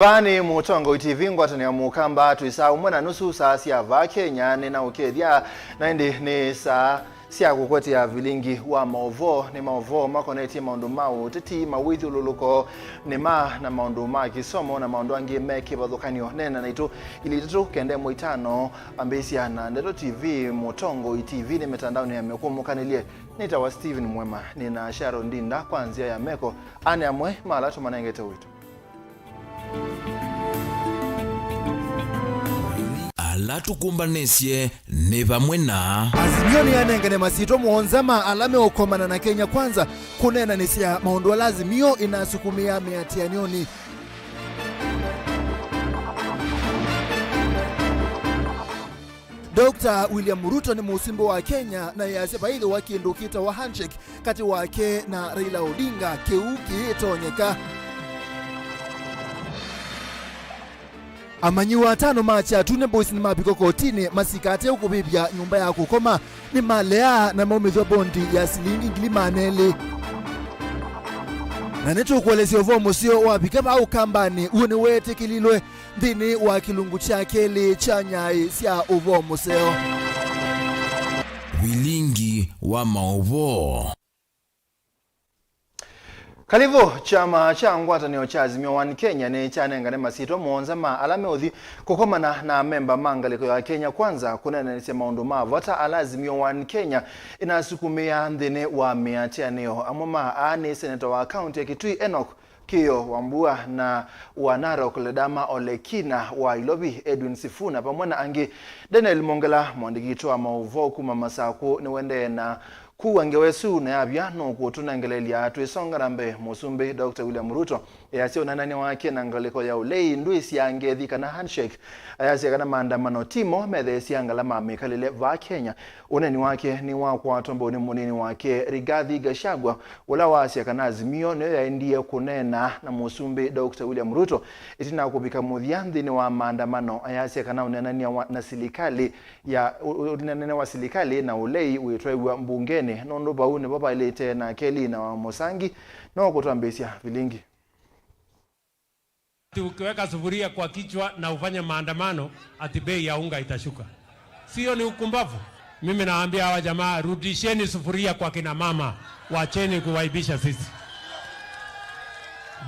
Bani mutongo TV ngwatani ya mukamba tuisa umwana nusu saa siya vake nyane na ukedia na indi ni saa siya kukweti ya Vilingi wa Mauvoo ni Mauvoo makoneti maundu mau titi mawithu luluko ni na maundu kisomo na maundu angi meki badhukanyo nena na itu ili tutu kende muitano ambisia na Ndeto TV mutongo TV ni metandao ni ya mekuwa mukanilie nita wa Steven MUEMA ni na Sharon Ndinda kwanzia ya meko ane ya mwe malatu manengete witu alatukumbanesye ne bamwe na Azimio ni yanengene masito muonzama alame okomana na Kenya kwanza kunena nisia maundu lazimio inasukumia miatianioni Dr. William Ruto ni musimbo wa Kenya na yaseba hili wakiindukita wa handshake kati wake na Raila Odinga keuki tonyeka Amanyiwa 5 Machi atune boys ni mabiko kotini masikate ukubibya nyumba ya kukoma ni malea na maumizwa bondi ya silingi ngilimanele na neto kuelezi ovo musio wabikama au kambani uone wete kililwe ndini wa kilungu chakeli chanyai siya ovo museo Vilingi wa Mauvoo. Kalivo chama cha ngwatanio cha Azimio One Kenya ni chanengane masito muonzama alame uthi kukomana na memba mangaliko ya Kenya kwanza kunena nise maundu mavota ala Azimio One Kenya inasukumia ndine wa miatianio amuma aani senator wa county ya Kitui Enoch Kiyo Wambua na wanaro kuledama Olekina wa Ilobi Edwin Sifuna pamwana angi Daniel Mongela mwandikito wa Mauvoo kuma masaku ni wende na kuwangewesu na yabya no kutunangelelia atwisonga rambe musumbi Dr. William Ruto yasio nanani wake na ngaliko ya ulei nduisi yangethika na handshake ayasi kana maandamano timo medhesi angalama mekalile va Kenya uneni wake ni wa kwa tombo ni munini wake Rigathi Gachagua wala wasi kana Azimio ne yaendie kunena na musumbi Dr. William Ruto itina kubika mudhiandhi ni wa maandamano ayasi kana unenani na serikali ya unenene wa serikali na ulei uitwa mbungeni nondo baune baba ilete na Keli na Mosangi na kutuambisia Vilingi. Ukiweka sufuria kwa kichwa na ufanye maandamano ati bei ya unga itashuka. Sio ni ukumbavu? Mimi naambia hawa jamaa rudisheni sufuria kwa kina mama, wacheni kuwaibisha sisi.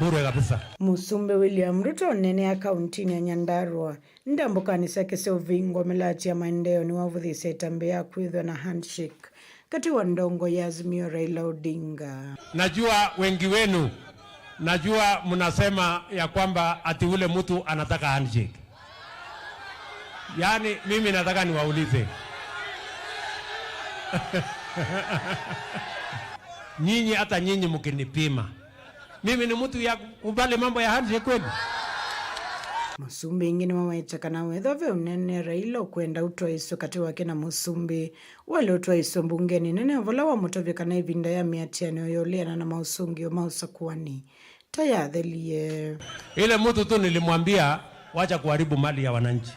Bure kabisa. Musumbe William Ruto nene ya kauntini ya Nyandarua ndambo kanisa kese uvingo melati ya maendeo ni wavuthi setambea kuidhwa na handshake kati wa ndongo ya Azimio Raila Odinga. Najua wengi wenu najua mnasema ya kwamba ati ule mtu anataka handshake. Yani mimi nataka niwaulize. Nyinyi hata nyinyi mkinipima. Mimi ni mtu ya kubali mambo ya handshake kweli? Musumbi ingine mawaichaka na wedhove unene Raila kwenda utoa iso kati wake na Musumbi wale utoa iso mbungeni nene vola wa mutovika na ivinda ya miatiano yoleana na mausungi o mausa kuwani tayathelie ile mtu tu nilimwambia wacha kuharibu mali ya wananchi,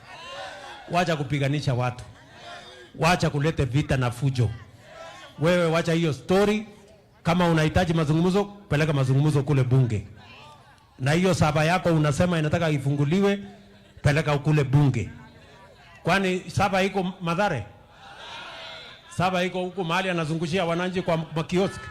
wacha kupiganisha watu, wacha kulete vita na fujo. Wewe wacha hiyo story. Kama unahitaji mazungumzo, peleka mazungumzo kule bunge. Na hiyo saba yako unasema inataka ifunguliwe, peleka kule bunge. Kwani saba iko Mathare? Saba iko huko mahali anazungushia wananchi kwa makioski.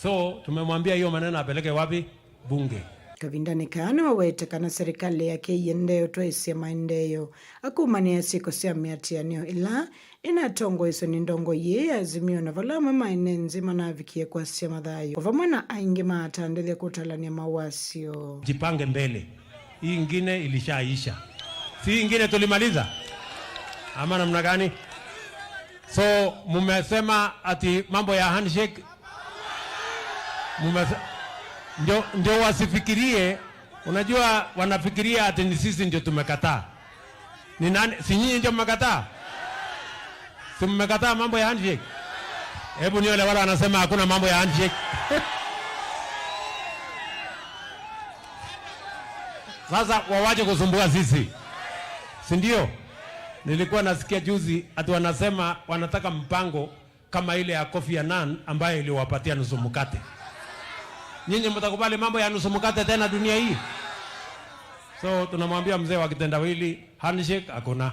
So tumemwambia hiyo maneno apeleke wapi? Bunge. Kavindani kana wawetekana serikali ya keyendeo toisi ya maendeyo akumani ya siko siya miatianio ila inatongo iso ni ndongo ye Azimio na vala mama inenzima na vikie kwa siya madhayo kwa vamwana aingi maatandele kutalani ya mawasio. Jipange mbele, hii ingine ilishaisha, si ingine tulimaliza ama namna gani? So mumesema ati mambo ya handshake ndio wasifikirie. Unajua wanafikiria ati ni sisi ndio tumekataa. Ni nani? Si nyinyi ndio mmekataa? Si mmekataa mambo ya handshake? Hebu niole wala wanasema hakuna mambo ya handshake. Sasa wawaje kusumbua sisi, si ndio? Nilikuwa nasikia juzi ati wanasema wanataka mpango kama ile ya Kofi Annan ambayo iliwapatia nusu mkate. Nyinyi mtakubali mambo ya nusu mkate tena dunia hii? So tunamwambia mzee wa kitendawili, handshake hakuna,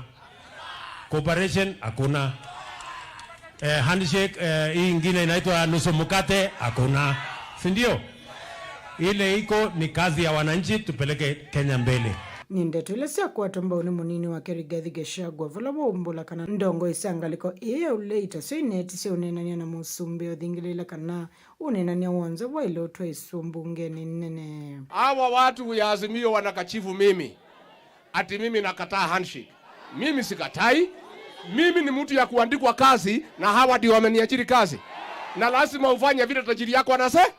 cooperation hakuna, handshake hii ingine inaitwa nusu mkate hakuna, si ndio? Ile iko ni kazi ya wananchi, tupeleke Kenya mbele. Nindetulesia kuwatomba uni munini wa Rigathi Gachagua vala waumbula kana ndongo isangaliko iya uleita so ineti si unenania na musumbi odhingilila kana unenania wanza wa ilo tuwa isumbungeni nene. Hawa watu ya Azimio wanakachifu mimi ati mimi nakataa handshake. Mimi sikatai. Mimi ni mtu ya kuandikwa kazi na hawa ndio wameniajiri kazi. Na lazima ufanye vile tajiri yako anasema.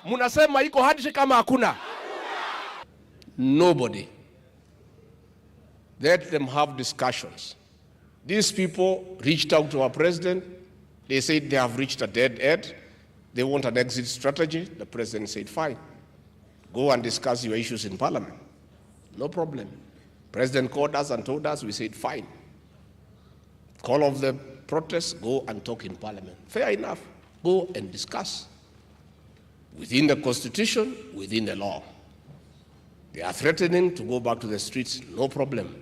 Munasema iko handshake kama hakuna. Nobody. Let them have discussions. These people reached out to our president. They said they have reached a dead end. They want an exit strategy. The president said, fine. Go and discuss your issues in parliament. No problem. President called us and told us, we said, fine. Call off the protests, go and talk in parliament. Fair enough. Go and discuss. Within the constitution, within the law. They are threatening to go back to the streets. No problem.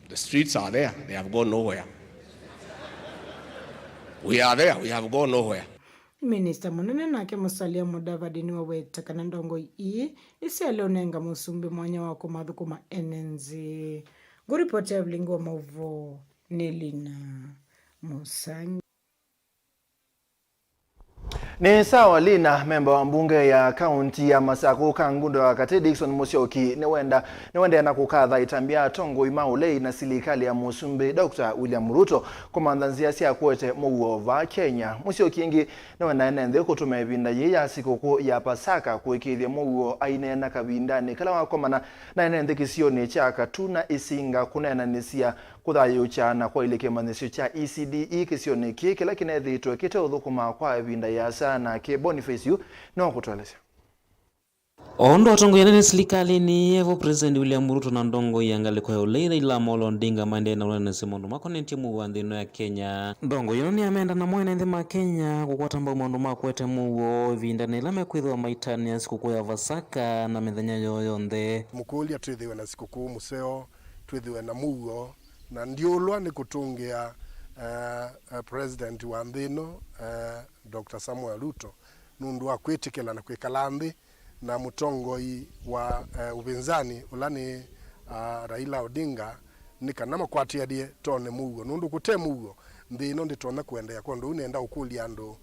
The streets are there. They have gone nowhere. We are there. We have gone nowhere. Minister munene nake Musalia Mudavadi ni waweta kana ndongo ii isi alionenga musumbi mwanya wako madhukuma enenzi. Guripoti ya Vilingi wa Mauvoo Nelina Musanyi. Ni sawa Lina, memba wa mbunge ya kaunti ya Masako Kangundo wakati Dickson Musyoki ni wenda na kukadha itambia tongo imaulei na silikali ya musumbi Dr. William Ruto kumandanzia siya kuwete Mauvoo Kenya. Musyoki ingi ni wenda enende kutume binda ya sikoko ya Pasaka kuwekithia Mauvoo aine na kabindani kala wakomana na enende kisioni chaka tuna isinga kunena nisia kuthayo chana kwa ile kemanisyo cha ECDE kisioni kike lakini thitwe kite uthukuma kwa binda ya sana ke Boniface yu no kutwaleza ondo atongo yanene silikali ni evo President William Ruto na ndongo yangale kwa uleira ila molo ndinga mande na ulene semondo makonenti Mauvoo ndino ya Kenya ndongo yoni amenda na mwena ndema Kenya kukwatamba mondo makwete Mauvoo vindane la mekwithwa maitani ya sikukuu ya Pasaka na methenya yoyonde mukulia twithiwe na sikukuu museo twithiwe na Mauvoo na ndiolwa ni kutungia president wa ndino Dr. Samuel Ruto nundu wa kwitikila na kwikala nthi na mutongoi wa upinzani ulani Raila Odinga nikana makwatia die tone Mauvoo nundu kute Mauvoo nthino nditona kuendea kondo unenda ukulia andu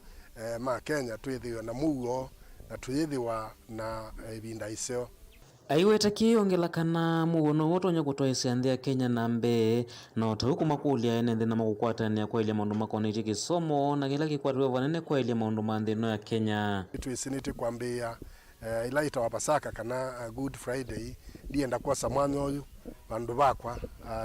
ma Kenya twithiwe na Mauvoo na twithiwa na ibinda iseo aiweta kiongela kana Mauvoo no wotonya kutoesa nthi ya Kenya na mbe na otahuku makulia ene nthi na makukwatania kwa ile maundu makoniti kisomo na kila kikwatiwe vanene kwa ile maundu ma nthino ya Kenya twisinite kwambia ila itawa Pasaka kana Good Friday ndienda kwa samwanyo uyu bandu bakwa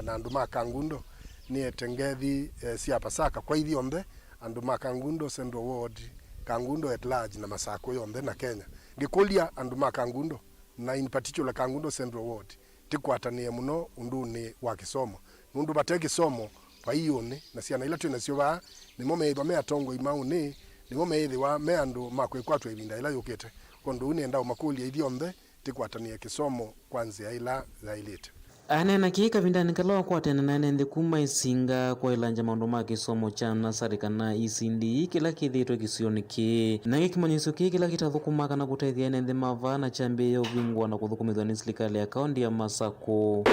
na andu ma Kangundo ni etengethi sia Pasaka kwa ithio nthe andu ma Kangundo Central Ward Kangundo at large na Masako yonthe na Kenya ngikulia andu ma Kangundo na in particular Kangundo Central Ward tikwatanie muno unduni wa kisomo nundu bate kisomo kwa hiyo ni na ciana ila twina cio ba nimo meiba me atongo imauni nimo meithiwa me andu makwikatwa ibinda ila yukite kondo unenda makulia ithio nthe tikwatanie kisomo kwanzia ila zailite anena kika vindani kalawa kwa tena nane nthi kuma isinga kwa ilanja maundu ma kisomo cha nasari kana ECD kila kithitwe kisioni ki na gikimanyisyo ki kila kitathukuma kana kutethia nthi mavana chambe ya uvingwa na kuthukumithwa ni serikali ya kaunti ya Masako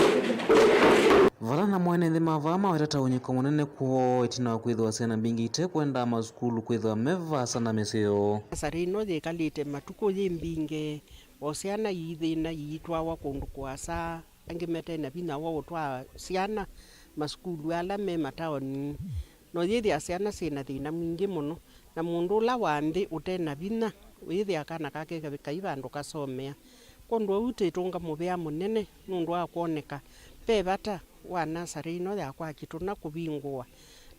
vala na mwene nthi mavama wetata unyiko munene kuo itina kwithwa ciana mbingi ite kwenda masukulu kwithwa mevasa na meseo sarino thikalite matuku yimbinge o ciana yithina yitwawa kundu kwasa angimete na bina wo twa ciana masukulu ala me mataoni no yithia ciana cina thina mwingi muno na mundu la wandi utena bina yithia kana kake kaibandu kasomea kondo utitunga mubea munene nundu wa kuoneka pebata wa nasarino ya kwa kituna kubingwa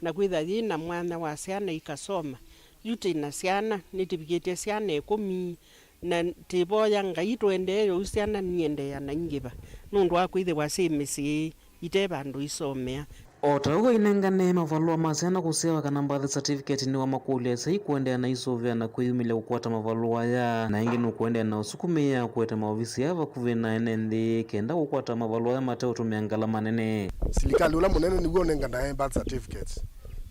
na kwitha thina mwana wa ciana ikasoma yuti na ciana nitibigite ciana 10 na tiboya ngai twende yo ciana niende ya na ngiba nundu wa kwithe wa simisi ite bandu isomea Otauga inengane mavalua masena kusewa kana birth certificate ni wa makuli sai kuendea na isovya na kuyumile kukwata mavalua ya na ingine kuendea na usukumia kueta maofisi yava kuvina enendi kenda kukwata mavalua ya mateo tumeangala manene. Serikali ula munene niguo nengana birth certificates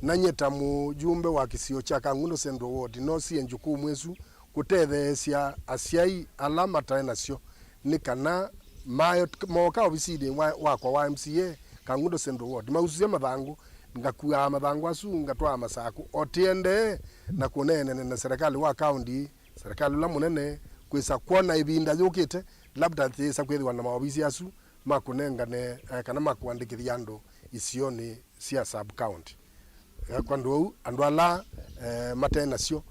nanyeta mujumbe wa kisio cha Kangundo Central Ward no sie njuku mwesu kutethecia aciai ala matae nacio ni kana mayo moka obisidi wakwa wa MCA Kangundo Central Ward mausia mathangu ngakua mathangu asu ngatwa masaku otiende na kunene na serikali wa county serikali la munene kwisa kuona ibinda yukite labda thisa kwithwa na maobisi asu makunengane kana makwandikithia andu isioni cia sub county kwa ndu andwala matena cio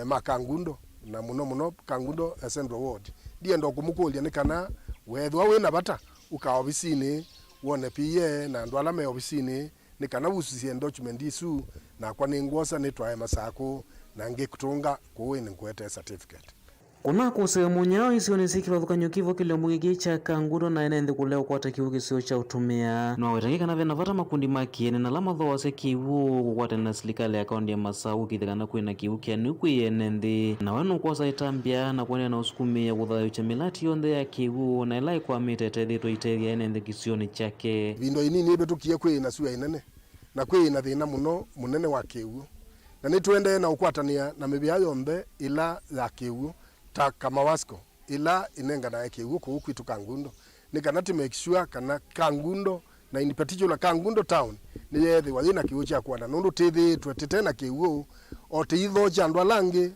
makangundo na muno Kangundo Central Ward ndienda kumukulia ni kana wethwa wina bata ukaobisini wone PA na ndwala me obisini ni kana ususie document isu na kwa ningwosa nitwae masako na ngikutunga kuwini nkwete certificate. Kuna kuse munyao isioni sikilo thukanyo kivo kile mugigi cha Kangundo na enende kuleo kwata kivu kisio cha utumia na wetangika na vena vata makundi makiene na lama dho wase kivu kukwata na serikali ya kaunti ya Masau kithikana kwina kivu kia nukwi enende na wenu kwasa itambia na kwene na usukumia kuthayo cha milati yonde ya kivu na ilai kwa mitete dhito iteria enende kisioni chake vindo inini ibe tukie kwe na suya inene na kwe ina thina muno munene wa kivu na nituende na ukwatania na mibia yombe ila ya kivu ta kama wasko ila inenga na kivu ku kwitu Kangundo ni kana to make sure kana Kangundo na in particular Kangundo town ni yethi wathina kivu cha kwa na nundu tithi twetena kivu o titho cha ndwalangi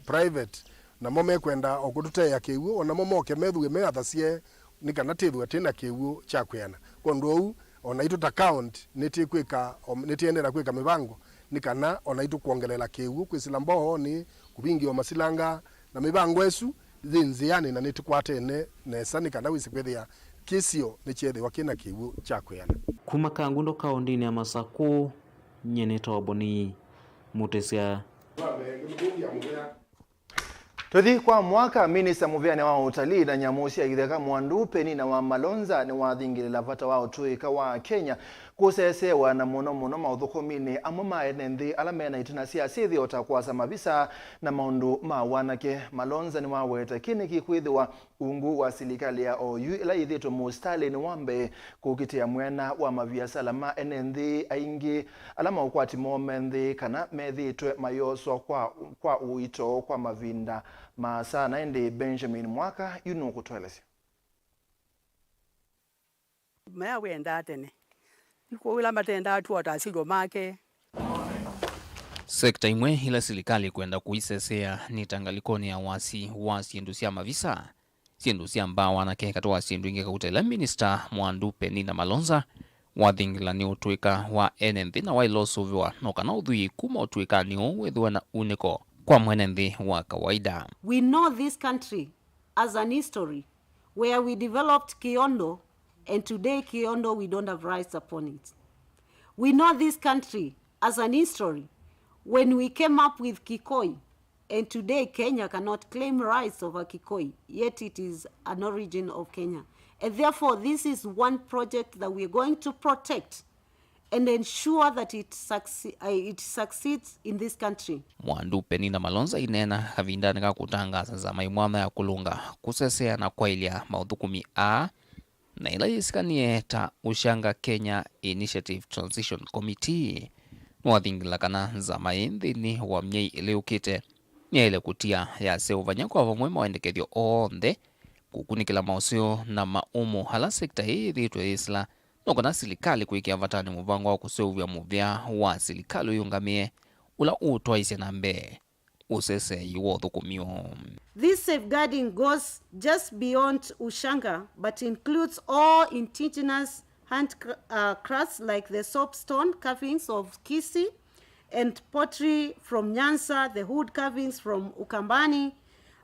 private na mome kwenda okutute ya kivu ona momoke methu me athacie ni kana tithu atina kivu cha kwena kondo ona itu ta account nitikwika nitiendera kwika mibango ni kana ona itu kuongelela kivu kwisila mboho ni kubingi wa masilanga na mibango esu zinziani na nitikwatene nesa ni kana wisi kwethia kisio ni chethe wakina kivu cha kwena kuma Kangundo kaundini ya Masaku nyene toboni mutesia Tuthi kwa mwaka minista muvyane wa utalii na nyamusi ya itheka Mwandupe ni na wa Malonza ni wathingilila vata wa utuika wa Kenya kusesewa na muno mauthukumini amwe maenenthi ala mena itina cia sithi otakwasa mavisa na maundu ma wanake. Malonza ni waweta kini kikwithiwa ungu wa serikali ya OU ila ithitwe mustali ni wambe kukitia mwena wa maviasala ma enenthi aingi ala maukwati momenthi kana methitwe mayoswa kwa uito kwa mavinda masana ende Benjamin Mwaka yuno kutwelesi maya wenda tene iko wila matenda atu atasilo make. Sekta imwe ila serikali kwenda kuisesea ni tangalikoni ya wasi endusia mavisa siendusia mbao wanake katoa siendu inge kakutela minister Mwandupe ni na Malonza wathingila ni utuika wa enenthi na wailosuviwa noka na udhui kuma utuika ni uwethua na uniko kwa mwenenthi wa kawaida. We know this country as an history where we developed Kiondo, and today Kiondo we don't have rights upon it. We know this country as an history when we came up with Kikoi, and today Kenya cannot claim rights over Kikoi, yet it is an origin of Kenya. And therefore this is one project that we are going to protect and ensure that it succeeds in this country. Mwandupe ni na Malonza inena havindani kutangaza za maimwana ya kulunga kusesea na kwailia maudhukumi a na ila isikanie ta ushanga Kenya Initiative Transition Committee mwathingila kana za mainthi ni wa mnyei iliukite ni ile kutia ya seuvanya kwa MUEMA waendekethio onthe kukunikila mausio na maumu hala sekta hii dhitwe isla noko na serikali kuikia vatani muvango wa kuseuvya muvya wa serikali uyungamie ula utwaise na mbe usese yuo thukumio. This safeguarding goes just beyond ushanga but includes all indigenous handcrafts like the soapstone carvings of Kisii and pottery from Nyanza, the wood carvings from Ukambani,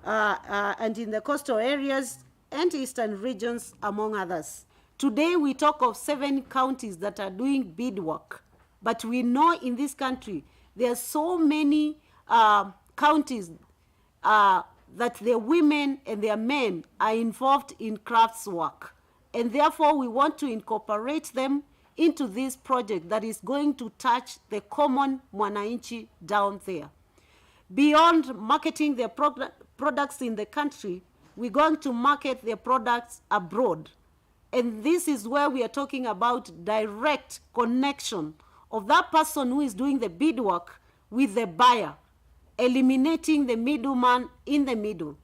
and in the coastal areas and eastern regions, among others. Today we talk of 7 counties that are doing beadwork, but we know in this country there are so many counties that their women and their men are involved in crafts work, and therefore we want to incorporate them into this project that is going to touch the common mwananchi down there. Beyond marketing their products in the country, we're going to market their products abroad. And this is where we are talking about direct connection of that person who is doing the beadwork with the buyer, eliminating the middleman in the middle.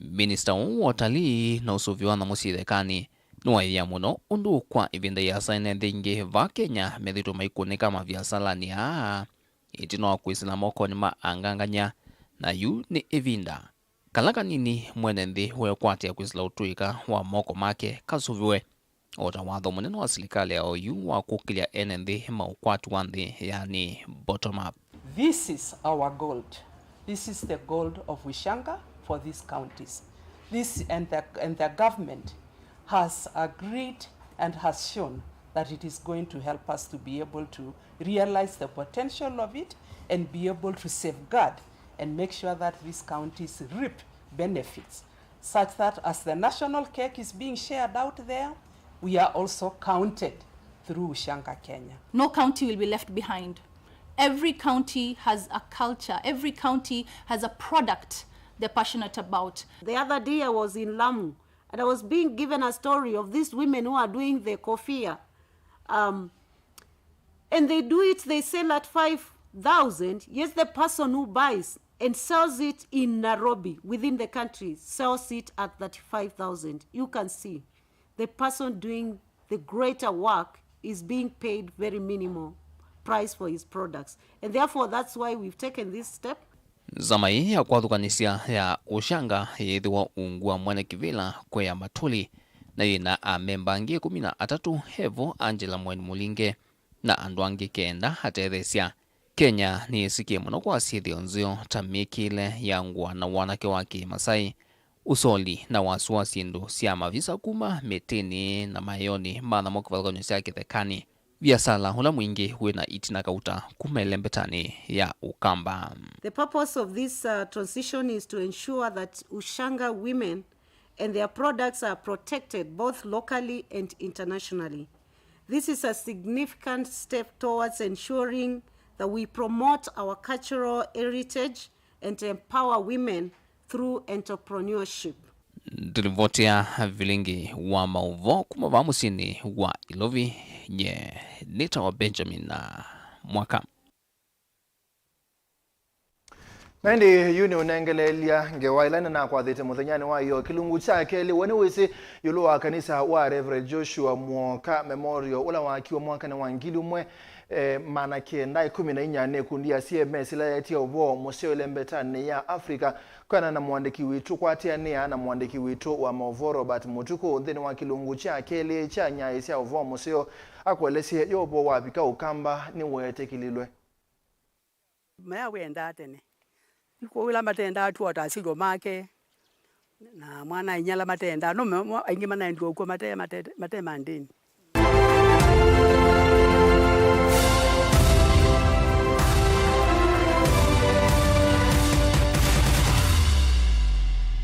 Minister wa utalii na usuviwa na musithekani nuwaiya muno undu kwa ivinda ya saine thingi va Kenya methitu maikunika maviasala ni itino wa kwisila moko ni maanganganya na yu ni ivinda kalaka nini mwene nthi wekwatia kwisila utuika wa moko make kasuviwe ota watho munene wa serikali ya OU wa kukilia ene nthi maukwatu wa nthi yani bottom up. This is our gold. This is the gold of Ushanga for these counties. This and the government has agreed and has shown that it is going to help us to be able to realize the potential of it and be able to safeguard and make sure that these counties reap benefits such that as the national cake is being shared out there, we are also counted through Ushanga Kenya. No county will be left behind. Every county has a culture. Every county has a product they're passionate about. The other day I was in Lamu and I was being given a story of these women who are doing the kofia. And they do it, they sell at 5,000. Yes, the person who buys and sells it in Nairobi, within the country, sells it at 35,000. You can see the person doing the greater work is being paid very minimal price for his products. And therefore, that's why we've taken this step. Zamai ya kwathukanisia ya Ushanga yithiwa ungua mwene kivila kwe ya matuli na ina amemba ngi 13 hevo Angela Mweni Mulinge na andu angi kenda hatethesia. Kenya ni isikie muno kwa sithio nzio tamikile ya ngua na wanake waki Masai usoli na wasuwasi ndu sia mavisa kuma metini na mayoni mana mokivalgonyo sia kithekani biasala hula mwingi wina itina kauta kumelembetani ya Ukamba. The purpose of this transition is to ensure that Ushanga women and their products are protected both locally and internationally. This is a significant step towards ensuring that we promote our cultural heritage and empower women through entrepreneurship. Dirivotia Vilingi wa Mauvoo kumava musini wa Ilovi nye nita wa Benjamin na mwaka. Mendi yuni unengelelia ngewailana na kwa dhete muthanyani wa iyo kilungu chake liwene wisi yulu wa kanisa wa Reverend Joshua Mwoka Memorial ula wakiwa mwaka na wangili umwe mana kiendai 14 kundia CMS ila yatia uvo museo lembetani ya Afrika kwa na mwandiki witu kwa tiania na mwandiki witu wa Mauvoo Robert Mutuku dhini wa kilungu chake li cha nyaisi ya uvo museo akwelesi yobo wapika Ukamba ni wete kililwe. Maya wenda atene. Iko wila matenda atu watasilo make na mwana inyala matenda no ingi mana ndio kwa mate mandini.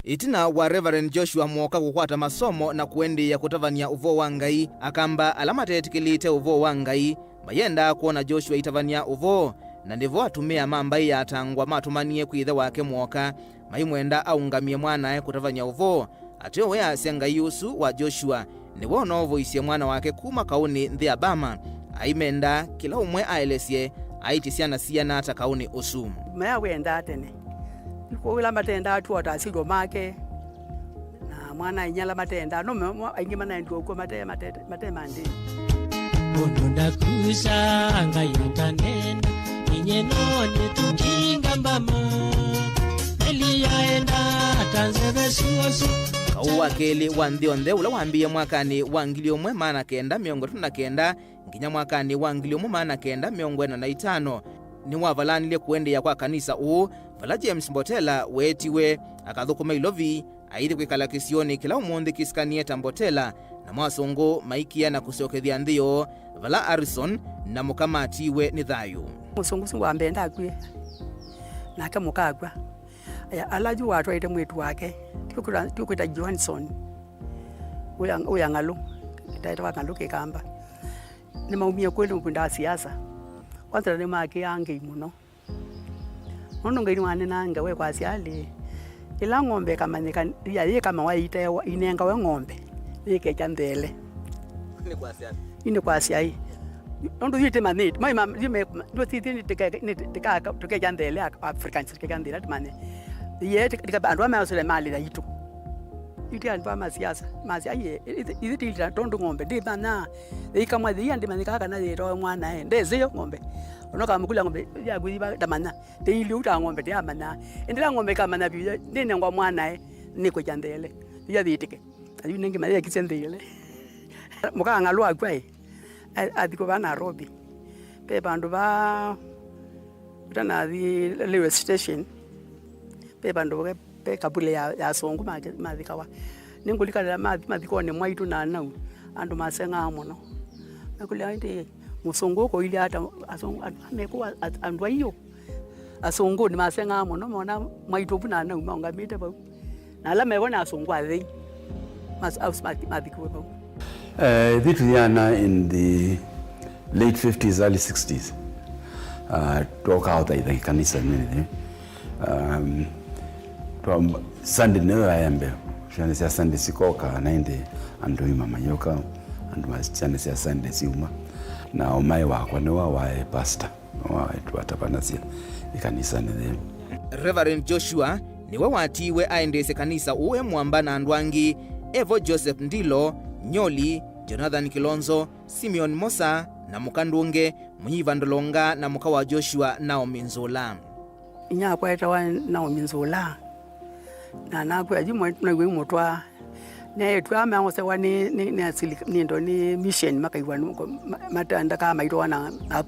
Itina wa Reverend Joshua Mwoka kukwata masomo na kuendi ya kutavania uvo wa Ngai akamba alamate tikilite uvo wa Ngai mayenda kuona Joshua itavania uvo na ndivo atumia mambai ya atangwa matumanie kwithe wake Mwoka maimwenda aungamie mwanae kutavania uvo atio wea senga yusu wa Joshua ni wono voisie mwana wake kuma kauni nthi Abama aimenda kila umwe aelesie aitisiana siana ata kauni usu. Maya wenda atene. Iko wila matenda atu watasilo make na mwana inyala matenda no ingi mana ndio kwa mate mandini. Bonda kusa anga yutanena inye none tukinga mbama eliaenda tanzebe suosu kauwa keli wandhionde ula wambie mwakani wangilio mwe maana kenda miongo tuna kenda nginya mwakani wangilio mwe maana kenda miongo na itano ni wavalanile kuende ya kwa kanisa uu vala James Mbotela wetiwe akathukume Ilovi aidi kwikala kisioni kila umundi kisikanieta Mbotela na mwasongo maikia na kusiokethia nthio vala Harrison na mukamatiwe ni thayu. Musongo wa mbenda kwe na kamukagwa aya alaju watu aite mwetu wake tukuita Johnson uya ngalo taita wakando kekamba ni maumia kweli mpunda siasa kwanza ni make yange muno nono ngai mwana nanga we kwa siali ila ng'ombe kama ya kama waita inenga we ng'ombe nike chandele ni kwa siai ndo yite manit mai mam yime ndo titi ni tika chandele African tika chandele mane ye tika bandu ama mali da itu iti anva masiasa aye iti ila tondo ng'ombe ndi bana ikamwa ndi andi manika kana ro mwana ndeziyo ng'ombe unoka mukula ng'ombe ya kuiba damana ndi uta ng'ombe ndi amana ndila ng'ombe kama na bi ndine ngwa mwana niko chandele ya ditike ayu ningi mali kisendele muka ngalwa kwai adiko bana Nairobi pe bandu ba tana di railway station pe bandu pe kabule ya songo madikawa ningulikala madikone mwaitu na nau andu masenga muno nakulia ndi musongo ko ile ata asongo amekuwa andu ayo asongo ni masenga muno mona mwaitu buna nau mangamite ba nala mebona asongo athi mas madikwe ba Vitu yana in the late 50s, early 60s. Toka out the kanisa nini. Sunday never ayambe. Shana sia Sunday sikoka naende andu mama yoka andu masichana sia Sunday siuma. Na omai wako ne wa pastor. Wa twatapanasia ikanisa nini. Reverend Joshua niwe watiwe aendese kanisa uwe mwamba na andwangi Evo Joseph Ndilo, Nyoli, Jonathan Kilonzo, Simeon Mosa na Mukandunge, Munyiva Ndolonga na muka wa Joshua Naomi Nzola. Inya kwa etawa Naomi Nzola. Na nakwe ajimwe tunagwe motwa. Ne twame angose wani ni asili ni mission makaiwa matanda kama ito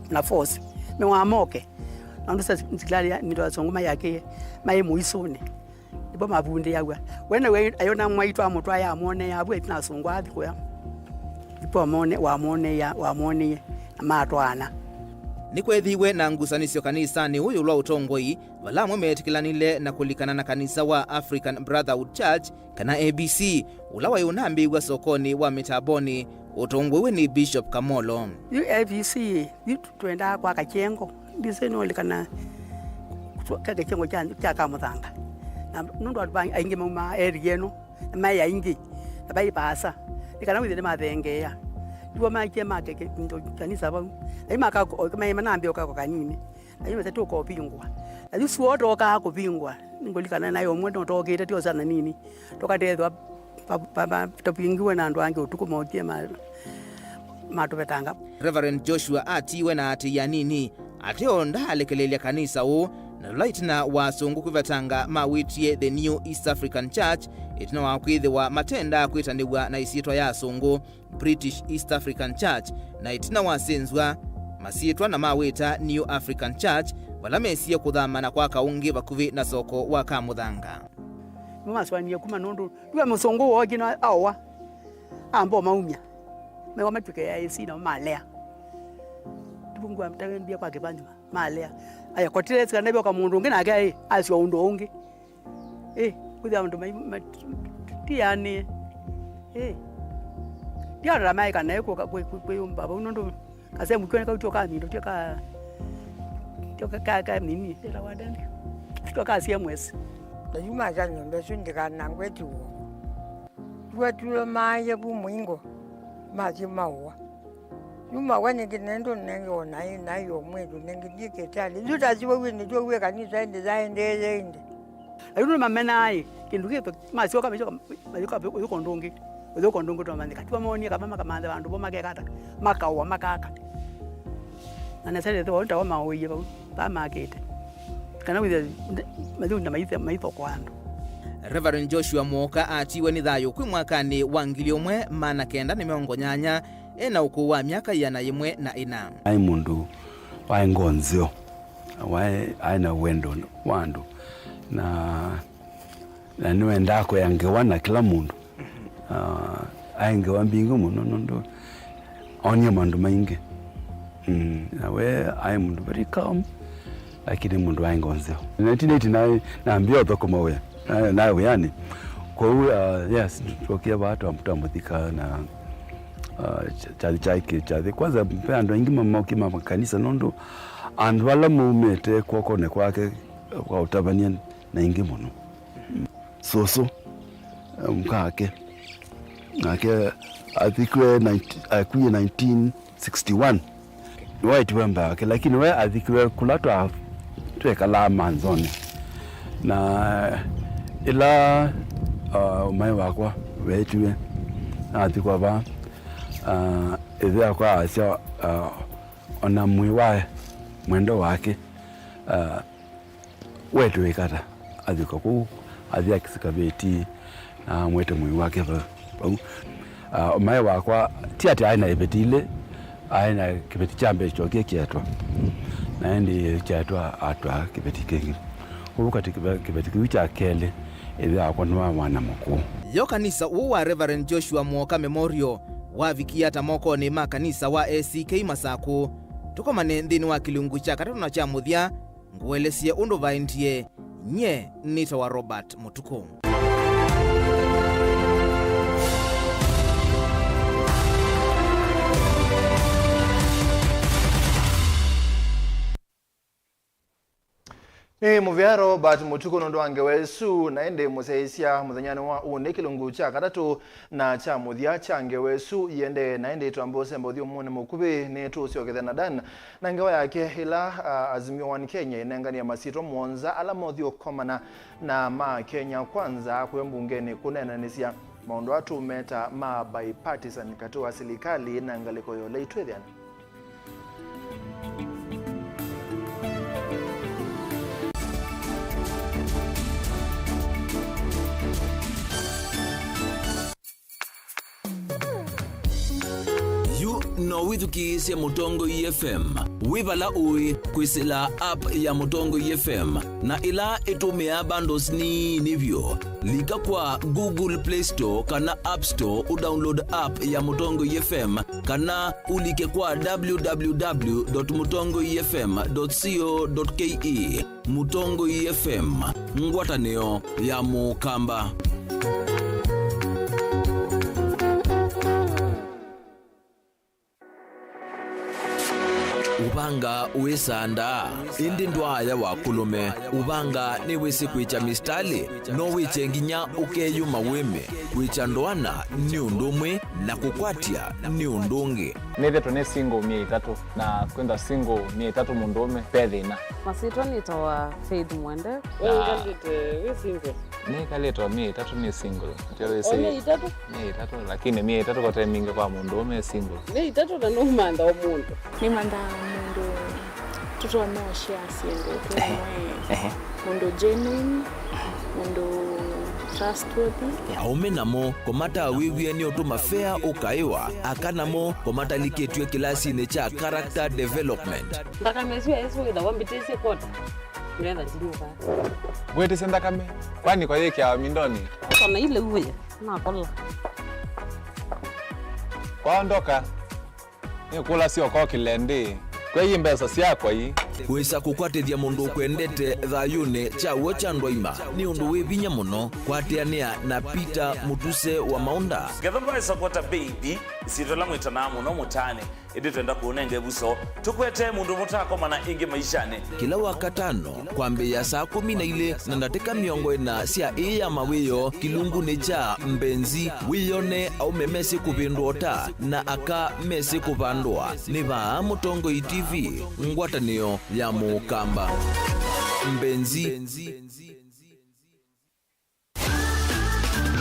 na force. Mewa moke. Ando sa ntikali ndo asongoma yake mai muisone. Ibo mabunde yawa. Wena we ayona mwaitwa motwa ya amone yabwe tunasongwa abiko ya. Ipo wamone matwana nikwethiwe na ngusanisyo kanisa ni huyu lwa utongoi valamwe metikilanile na kulikana na kanisa wa African Brotherhood Church kana ABC ulawa yunambiwa sokoni wa mitaboni utongwe ni Bishop Kamolo ABC twenda kwa kachengo ndiseno likana kachengo cha Kamuthanga na nundu atubanga aingi mama erieno maya ingi abai pasa ikana withe mathengea tuwa maike make ndo kanisa ba ai maka mai manambe okako kanini ai mete to ko pingwa ai suoto ka ko pingwa ngolikana nayo mwedo tokete tio sana nini tokatethwa papa topingiwe na ndo ange utuko motie matopetanga. Reverend Joshua atiwe na ati ya nini atio ndalekelele kanisa u na laitina wa sungu kwivatanga mawitie the New East African Church itina wakwithi wa matenda kwitaniwa na isiitwa ya sungu British East African Church na itina wasenzwa masiitwa na mawita New African Church wala mesie kuthamana kwa kaungi vakuvi na soko wa Kamuthanga. Mumaswania kuma nundu tuwe musungu wogina awa ambo maumia mewa matuke ya isi na malea tubungwa mtagembia kwa kibandwa malea aya kotile tsika nabyo kwa mundu ngina ake asyo undo ungi kuthi amundu tiani tiara mai kana eko kwe baba kase mukone ka utoka nindo teka nini tela wadani tutoka sia mwezi na yuma za nyombe sundika nangwetu tuwa maye bu mwingo maji maua yuma wani kinendo nengo na yo mwedu nengi dike tali luta ziwa wini tuwa uwe kanisa ende zaende ende ayunu mamena ai kinduke masio kama hizo yuko ndongi to mandika tuwa moni kama makamanda bandu bo makekata makawa makaka anasele to nta wa maoye ba makete kana withe mazunda maitho kwando. Reverend Joshua Mwoka atiwe ni thayo kwi mwakani wa 1980 ena ukuu wa miaka yana yimwe na ina. Ai mundu wa ngonzio wa aina wendo wandu na niwe ndako yangewana kila mundu aingewa mbingu muno ndo onye mandu maingi nawe ai mundu very calm lakini mundu wa ngonzio 1989 naambia thoko we nawe yani kwa hiyo yes tukia watu amtamuthika na chathi kwanza mpe andu aingi maukima makanisa nondo andu ala maumete kwokone kwake kwa utabania na ingi muno soso mkake nake athikwe akuye 1961 waiti wemba ke lakini we athikwe kulatwa twekala manzoni na ila umai wakwa weitiwe athikwa ba ithia kwa asio ona mwiwae mwendo wake wetu ikata athikwa ku athia kisikabeti na mwete mwi wake ba umai wakwa tiati aina ibetile aina kibeti chambe chokie kietwa na ndi kietwa atwa kibeti kingi ukati kibeti kiwicha kele ithia kwa nwa mwana mukuu yo kanisa wa Reverend Joshua Mwoka Memorial wavikia tamoko ni makanisa wa ACK Masaku tukomane nthini wa kilungu cha katatu na cha muthia ngwelesie undu vaindie nye nita wa Robert Mutuku. Ni muvyaro but Mutuku nondo wange wesu naende museisia muthanyani wa une kilungu cha katatu na cha muthia change wesu yende naende twambose mbothio mune mukubi ni tusio kethana dan na ngewa yake ila azimio wa Kenya inengania masito monza ala mothio komana na ma Kenya kwanza kwembungeni kunenanisia maondo atu meta ma bipartisan katoa serikali na ngaliko yo leitwethian no withukisya Mutongo FM wibala ui kwisila app ya Mutongo FM na ila itumia bundles ni nivyo lika kwa Google Play Store kana App Store udownload app ya Mutongo FM kana ulike kwa www.mutongofm.co.ke Mutongo FM ngwataneo ya mukamba. Ubanga uesanda indi ndwaya wakulume ubanga ni wisi kwicha mistali no wiche nginya ukeyuma weme kwicha ndwana ni undumwe na kukwatia ni undungi nithe tune single 300 na kwenda single 300 mundume pethina masito nitawa Faith Mwende wewe we single ni kaletwa 300 ni single tele si 300 lakini 300 kwa timing kwa mundume single 300 na no manda omuntu ni manda mundu tuto no share single mundu genuine mundu trustworthy aume namo komata wiwie ni otuma fair ukaiwa akanamo komata liketwe kilasi ne cha character development ndaka mesio yesu ida wambitese kota nenda jiruka wete senda kame kwani kwa yeke ya mindoni kana ile uwe na kola kwaondoka ni kula sio kwa kilende kwa hii mbesa sia kwa hii kwisa kukwatithia mundu kwendete thayune cha wocha ndwaima ni undu wivinya muno kwatiania na Peter Mutuse wa Maunda gathamba supporta baby sitola mwitana muno mutane indi twenda kuonenge buso tukwete mundu mutako mana ingi maishane kila wakatano kwambe ya saa 12 na ndateka miongo ina sia ya mawiyo kilungu ni cha mbenzi wiyone au memesi kupindota na aka mesi kupandwa ni ba Mutongo TV ngwatanio ya mukamba mbenzi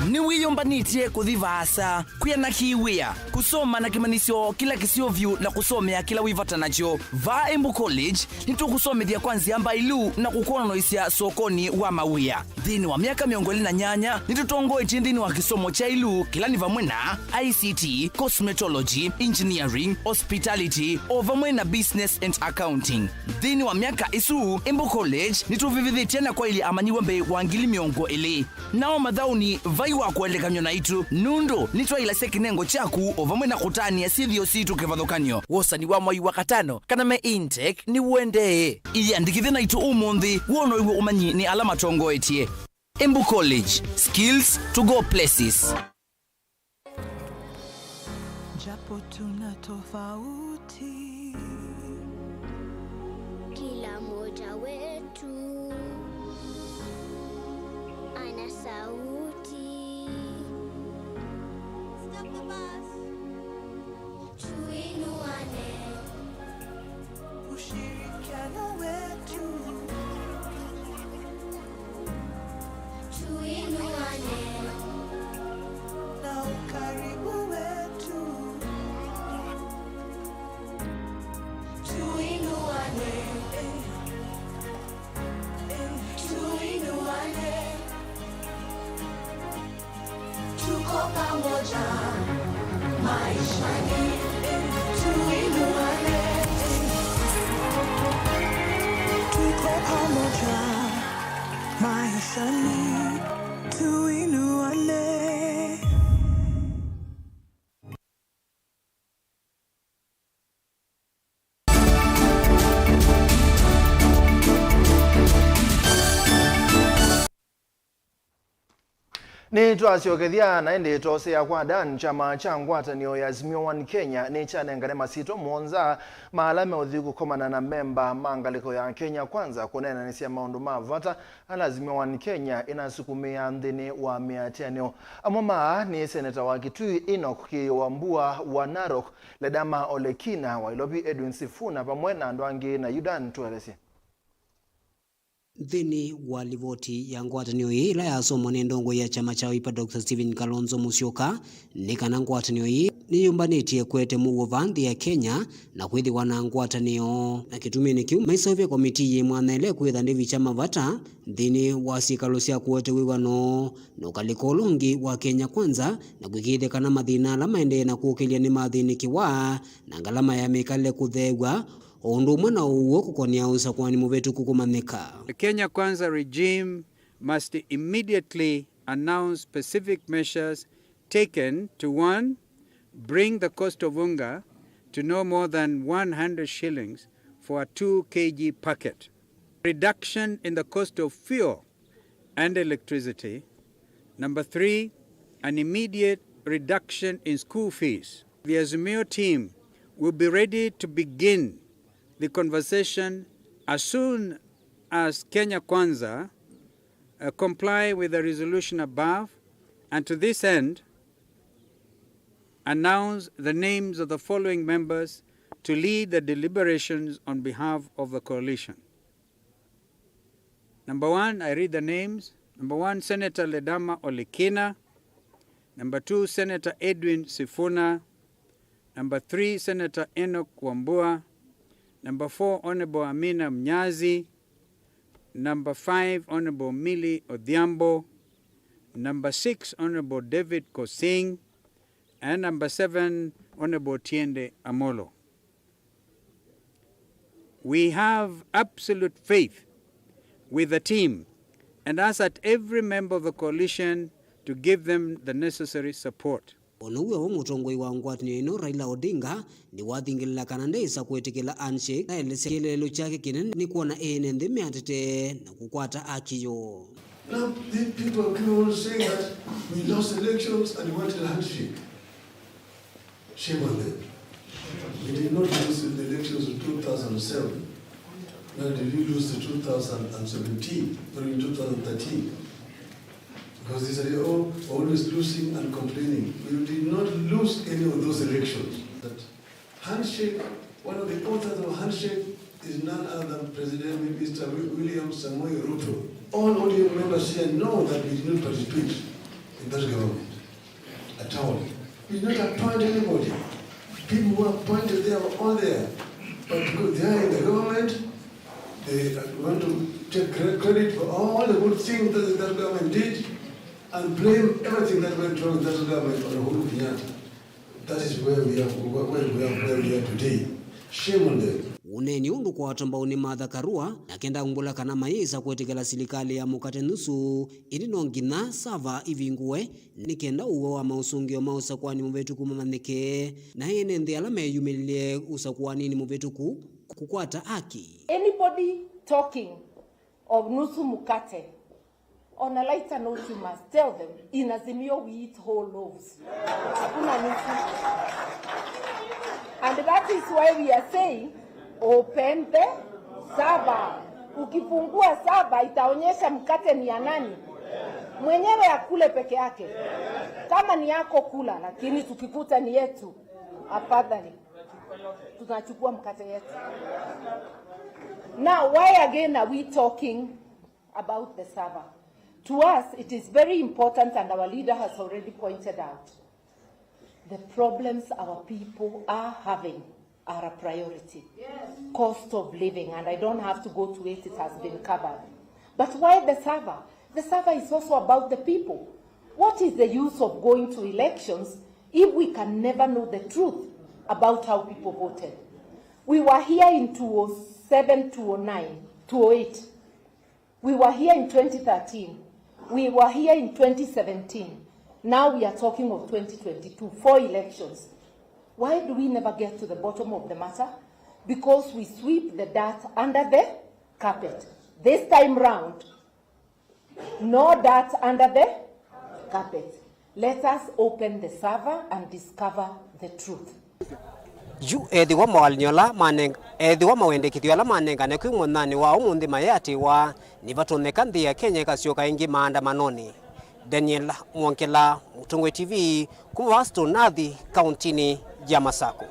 ni wiyumbanitie kuthivasa kuyana kiwia kusoma na kimanisio kila kisio view na kusomea kila wivata nacho va Embu College nitukusomethia kwanzia mbailu na kukona noisia sokoni wa mawia dhini wa miaka miongoli na nyanya nitutongoitie ndini wa kisomo cha ilu kila ni vamwena ICT, cosmetology, engineering, hospitality ovamwena business and accounting dhini wa miaka isu Embu College nituvivithitie na kwa ili amanyiwembe wangili miongo ili nao madhauni vai wa kuelekanyo na itu nundu nitwa ila sekinengo chaku ovamwe na kutani ya sithio situ kevathukanyo wosani wa mwai wa katano kana me intake ni uende ili andikithe na itu umundi wono iwe umanyi ni alama tongo etie Embu College skills to go places. japo tuna tofauti, kila moja wetu ana sauti. Stop the bus. Tuinuane, ushirikiano wetu. Tuinuane, na ukaribu wetu. tuinuane, tuinuane, tuko pamoja maishani. Tuinuane, Tuko pamoja maishani, tuinuane. Ni twasiokethia na indi tosea kwa dan chama cha ngwatanio ya Azimio One Kenya ni chanengane masito monza maalame uthigu komana na memba mangaliko ya Kenya kwanza kunena nisia maundu mavata ala Azimio One Kenya inasukumia nthini wa miatianio. Amoma ni seneta wa Kitui Enoch Kiwambua wa Narok, Ledama Olekina wa Ilobi Edwin Sifuna pamwe na andwangi na Yudan tuelesi. Thini wa livoti ya ngwatanio hii ila yasomwa ni ndongo ya chama cha Wiper Dr. Stephen Kalonzo Musyoka ni kana ngwatanio hii ni yumbanĩtie kwete Mauvoo vanthi ya Kenya na kwithiwa na ngwatanio na kitumini kiu maisovya komiti ye mwanele kwitha ndivi chama vata thini wa sikalo cia kwete wiwano na ukalikolongi wa Kenya kwanza na kwikithekana mathina ala maende na kuukilia ni mathinikiwa na ngalama ya mikale kuthegwa ondumwe na uwo kukonia usa kwani muvetu kukumanika. The Kenya Kwanza regime must immediately announce specific measures taken to 1. Bring the cost of unga to no more than 100 shillings for a 2 kg packet. Reduction in the cost of fuel and electricity. 3. An immediate reduction in school fees. The Azimio team will be ready to begin the conversation as soon as Kenya Kwanza comply with the resolution above, and to this end, announce the names of the following members to lead the deliberations on behalf of the coalition. 1, I read the names. 1, Senator Ledama Olekina. 2, Senator Edwin Sifuna. 3, Senator Enoch Kiwambua. 4, Honorable Amina Mnyazi. 5, Honorable Millie Odhiambo. 6, Honorable David Kosing. And 7, Honorable Tiende Amolo. We have absolute faith with the team and ask that every member of the coalition to give them the necessary support. Onuwe wa mutongoi wa ngwatanio ino Raila Odinga ni wathingilila kana ndesa kwetikila handshake na elesekilelo chake kinene ni kuona ene nthi miatete na kukwata akiyo. Now the people keep on saying that we lost elections and we wanted a handshake. Shame on them. We did not lose the elections of 2007. Now did we lose the 2017 or in 2013? Because they said, oh, always losing and complaining. We did not lose any of those elections. That handshake, one of the authors of handshake is none other than President Mr. William Samoei Ruto. All audio members here know that we did not participate in that government at all. We did not appoint anybody. People who were appointed there were all there. But because they are in the government, they want to take credit for all the good things that that government did and blame everything that went wrong with that government on Uhuru Kenyatta. That is where we are today. Shame on them. Uneni undu kwa watamba ni Martha Karua na kenda ngumbula kana maisa kwetikela silikali ya mukate nusu ili nongina sava ivinguwe ni kenda uwe wa mausungio mausa kwani muvetu kumamanike na hene ndi alame yumilie usa kwani ni muvetu kukwata aki. Anybody talking of nusu mukate On a lighter note, you must tell them, in Azimio we eat whole loaves. And that is why we are saying, open the saba. Ukifungua saba, itaonyesha mkate ni ya nani. Mwenyewe akule peke yake. Kama ni yako kula, lakini tukikuta ni yetu, afadhali tunachukua mkate yetu. Now, why again are we talking about the server? To us, it is very important, and our leader has already pointed out, the problems our people are having are a priority. Yes. Cost of living, and I don't have to go to it, it has been covered. But why the server? The server is also about the people. What is the use of going to elections if we can never know the truth about how people voted? We were here in 2007, 2009, 2008. We were here in 2013. We were here in 2017. Now we are talking of 2022, 4 elections. Why do we never get to the bottom of the matter? Because we sweep the dirt under the carpet. This time round, no dirt under the carpet. Let us open the server and discover the truth. Yu edhiwa mawalnyola maneng edhiwa mawendekithio ala manengane kwi munani wa umundi mayati wa nivatoneka nthi ya Kenya kasioka ingi maandamanoni. Daniel Mwankela, Mutungwe TV, kuma Nathi, kauntini ya Masako.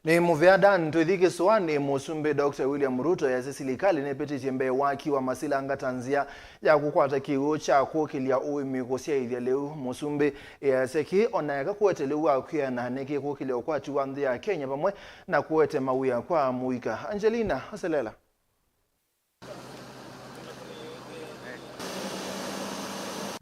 Ni muveadan tuithike swani musumbe Dr. William Ruto ya serikali nepetitie mbe waki wa masilanga tanzia ya kukwata kiwo cha kukilia uimi kusia ithia leu musumbe ya seki onayaka kuwetelewa akwia na neke kukilia ukwati wa nthi ya Kenya pamwe na kuwete mawia kwa muika. Angelina Aselela.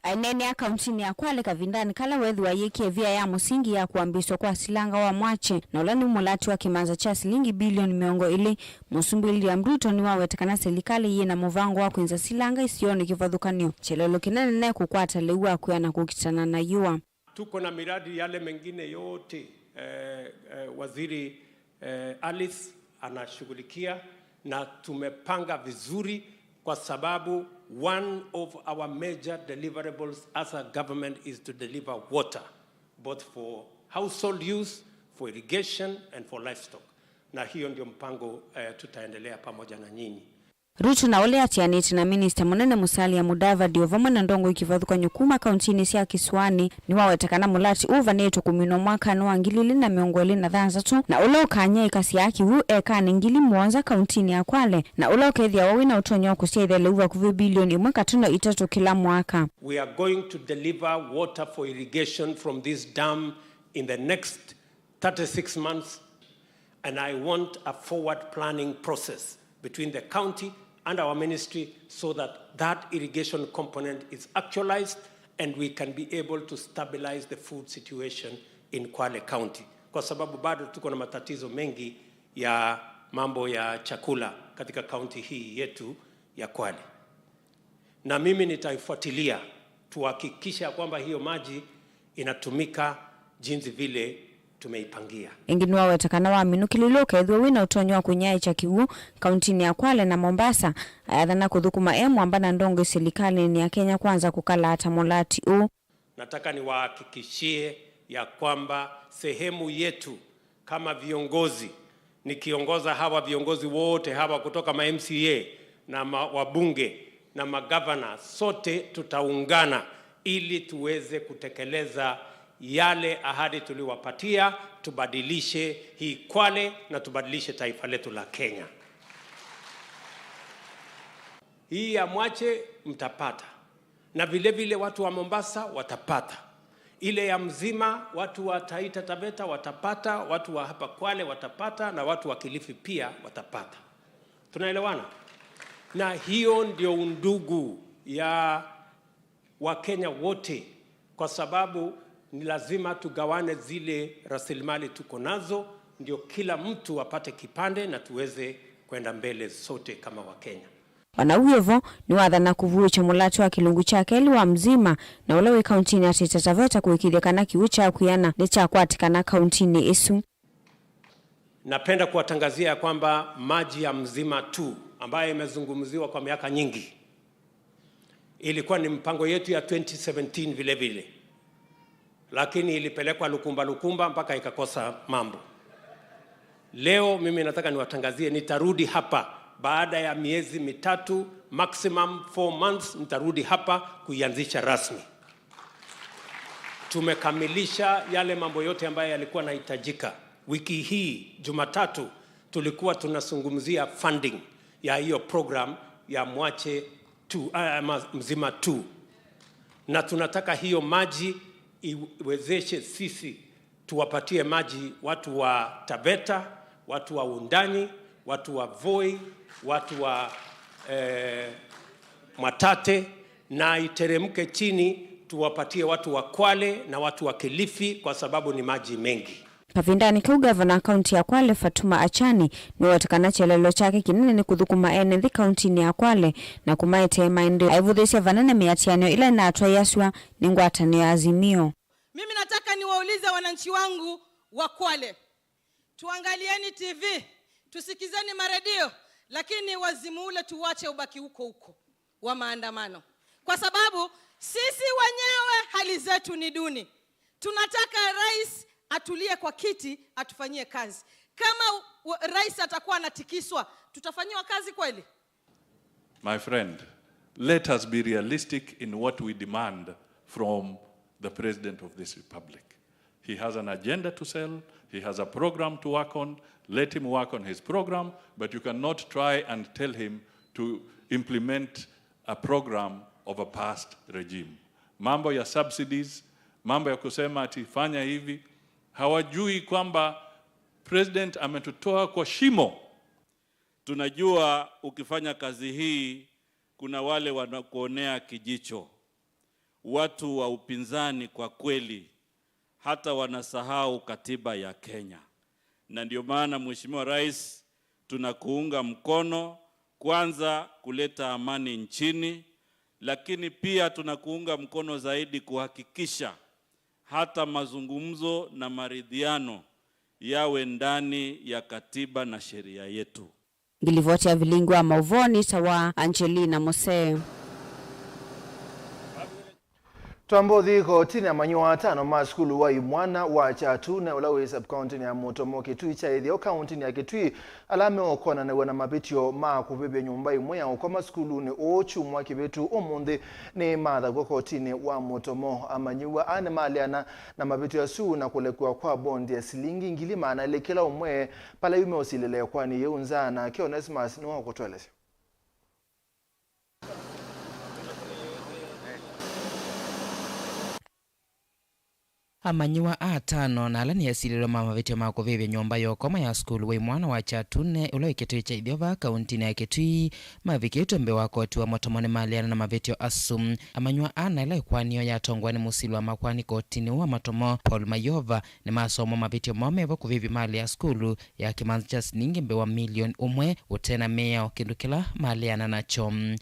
Ainene ya kauntini ya Kwale kavindani kala wethi wa yeki via ya musingi ya kuambiswa kwa silanga wa mwache na ulani mulati wa kimanza cha shilingi bilioni miongo ili musumbi William Ruto ni wawetekana serikali iye na muvango wa kuinza silanga isione kifadhukanio chelelo kinene nae kukwata leua kuya na kukitana na yua. Tuko na miradi yale mengine yote waziri Alice anashughulikia na tumepanga vizuri kwa sababu one of our major deliverables as a government is to deliver water, both for household use, for irrigation, and for livestock. Na hiyo ndio mpango tutaendelea pamoja na nyinyi. Ruto na ole atianiti na minister Munene Musalia Mudavadi ovamwe na ndongo ikivadhuka nyukuma kauntini sia Kiswani ni wawetekana mulati uva neto kumino mwaka no ngilili na miongo ili na dhanza tu na ule ukanya ikasi yaki huu eka ngili mwanza kauntini ya Kwale na ule ukethia wawina utonyo kusia idhele uva kuvi bilioni mwaka tuno itatu kila mwaka. We are going to deliver water for irrigation from this dam in the next 36 months, and I want a forward planning process between the county and our ministry so that irrigation component is actualized and we can be able to stabilize the food situation in Kwale County. Kwa sababu bado tuko na matatizo mengi ya mambo ya chakula katika county hii yetu ya Kwale. Na mimi nitaifuatilia tuhakikisha kwamba hiyo maji inatumika jinsi vile tumeipangia. Ingini wawetekana wa aminu kililoka edhwe wina utonyo wa kunyai cha kiwu kauntini ya Kwale na Mombasa ayadhana kuthukuma amba na ndongo serikali ni ya Kenya kwanza kukala hata mulati u. Nataka niwahakikishie ya kwamba sehemu yetu kama viongozi, nikiongoza hawa viongozi wote hawa kutoka ma MCA na wabunge na magavana, sote tutaungana ili tuweze kutekeleza yale ahadi tuliwapatia, tubadilishe hii Kwale na tubadilishe taifa letu la Kenya. Hii ya Mwache mtapata, na vile vile watu wa Mombasa watapata. Ile ya Mzima watu wa Taita Taveta watapata, watu wa hapa Kwale watapata, na watu wa Kilifi pia watapata. Tunaelewana? Na hiyo ndio undugu ya Wakenya wote, kwa sababu ni lazima tugawane zile rasilimali tuko nazo ndio kila mtu apate kipande na tuweze kwenda mbele sote kama Wakenya. Wanauyevo ni wadhana kuvuwe cha mulati wa kilungu chake ili wa Mzima na ulewe kauntini ya Taita Taveta kuikidhekana kiucha kuyana licha kuatikana kauntini isu. Napenda kuwatangazia kwamba maji ya Mzima tu ambayo imezungumziwa kwa miaka nyingi ilikuwa ni mpango yetu ya 2017 vile vile, lakini ilipelekwa lukumba mpaka ikakosa mambo. Leo mimi nataka niwatangazie nitarudi hapa baada ya miezi mitatu, maximum 4 months, nitarudi hapa kuianzisha rasmi. Tumekamilisha yale mambo yote ambayo yalikuwa yanahitajika. Wiki hii Jumatatu tulikuwa tunazungumzia funding ya hiyo program ya Mwache Mzima 2. Na tunataka hiyo maji iwezeshe sisi tuwapatie maji watu wa Taveta, watu wa Undani, watu wa Voi, watu wa Mwatate, na iteremke chini tuwapatie watu wa Kwale na watu wa Kilifi kwa sababu ni maji mengi. Kavindani kiu gavana kaunti ya Kwale Fatuma Achani ni watakana chelelo chake kinene ni kuthukuma enethi kaunti ni ya Kwale na kumaete maendeleo aivuthisia vanene miatiano ila inatwa yaswa ni ngwatanio ya Azimio. Mimi nataka niwaulize wananchi wangu wa Kwale, tuangalieni TV, tusikizeni maredio, lakini wazimu ule tuwache ubaki huko wa maandamano, kwa sababu sisi wenyewe hali zetu ni duni. Tunataka rais atulie kwa kiti atufanyie kazi. Kama rais atakuwa anatikiswa, tutafanyiwa kazi kweli? My friend, let us be realistic in what we demand from the president of this republic. He has an agenda to sell, he has a program to work on. Let him work on his program, but you cannot try and tell him to implement a program of a past regime. Mambo ya subsidies, mambo ya kusema ati fanya hivi, hawajui kwamba president ametutoa kwa shimo. Tunajua ukifanya kazi hii kuna wale wanakuonea kijicho. Watu wa upinzani kwa kweli hata wanasahau katiba ya Kenya. Na ndio maana Mheshimiwa Rais, tunakuunga mkono kwanza kuleta amani nchini, lakini pia tunakuunga mkono zaidi kuhakikisha hata mazungumzo na maridhiano yawe ndani ya katiba na sheria yetu. Ngilivoti ya Vilingi wa Mauvoo ni tawa Angelina Mose. Twambothi kotini amanyiwa atano ma skulu wa imwana wa chatu na ulawe sub-county ya Mutomo Kitui chaithio county ya Kitui alame okona na wana mabitio ma kubebe nyumba imwe ya okoma skulu ni ochumwa kibetu omunthi ni matha kwa kotini wa Mutomo amanyiwa ane maliana na mabitio su na kulekwa kwa bondi ya silingi ngilima na lekela umwe pala yume osilele kwani yeunza na Kionesmas ni wakotwelese. Amanyiwa atano na alani yasililo mama vitio mako vive nyomba yokoma ya skulu wa mwana wa chatune ulo Kitui cha idhiova kaunti ya Kitui mavikito mbe wako tu wa Mutomoni maliana na mavitio asum. Amanyiwa ana ila ikwaniyo ya tongwani musilu wa makwani kotini wa Mutomo Paul Mayova ni masomo mavitio momevo kuvivi mali ya skulu ya kimanzi cha siningi mbe wa milioni umwe utena mea kindukila maliana na chom.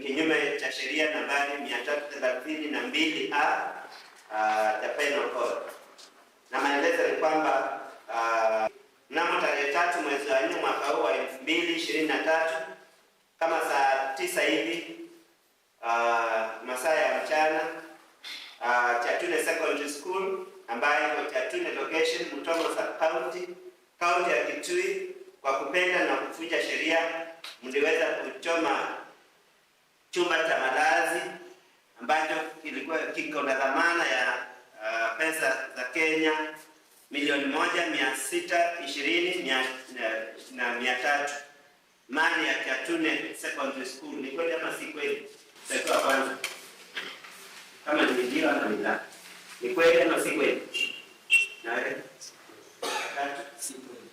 Kinyume cha sheria nambari 332A the penal code. Na maelezo ni kwamba mnamo tarehe 3 mwezi wa 4 mwaka huu wa 2023 kama saa 9 hivi masaa ya mchana Chatune Secondary School ambayo iko Chatune location Mutomo sub-county kaunti ya Kitui kwa kupenda na kufuja sheria mliweza kuchoma chumba cha malazi ambacho kilikuwa kiko na dhamana ya pesa za Kenya milioni 1,620,300 mali ya Chatune Secondary School. Ni kweli ama si kweli? Sasa kwanza kama ni ndio ama ni la, ni kweli ama si kweli? Na si kweli.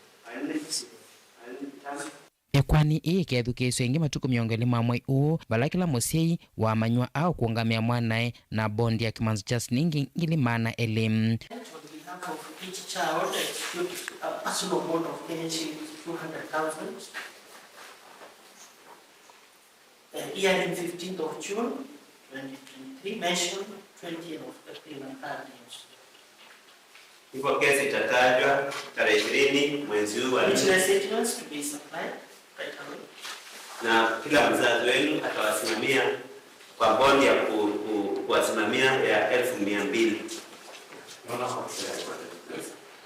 Ekwani ii kethukiisyo ingi matuku miongeli mamwe uu balakila musei wa manywa au kuungamia mwanae na bondi ya kimanzi cha siningi ngili maana elimu. Each child a personal bond of Kenya shillings 200,000. Year in 15th of June 2023, mentioned 20th of April and 3rd. Hivyo kesi itatajwa tarehe 20 mwezi huu wa 4. Statements to be supplied right away. Na kila mzazi wenu atawasimamia kwa bond ya kuwasimamia ya 1,200.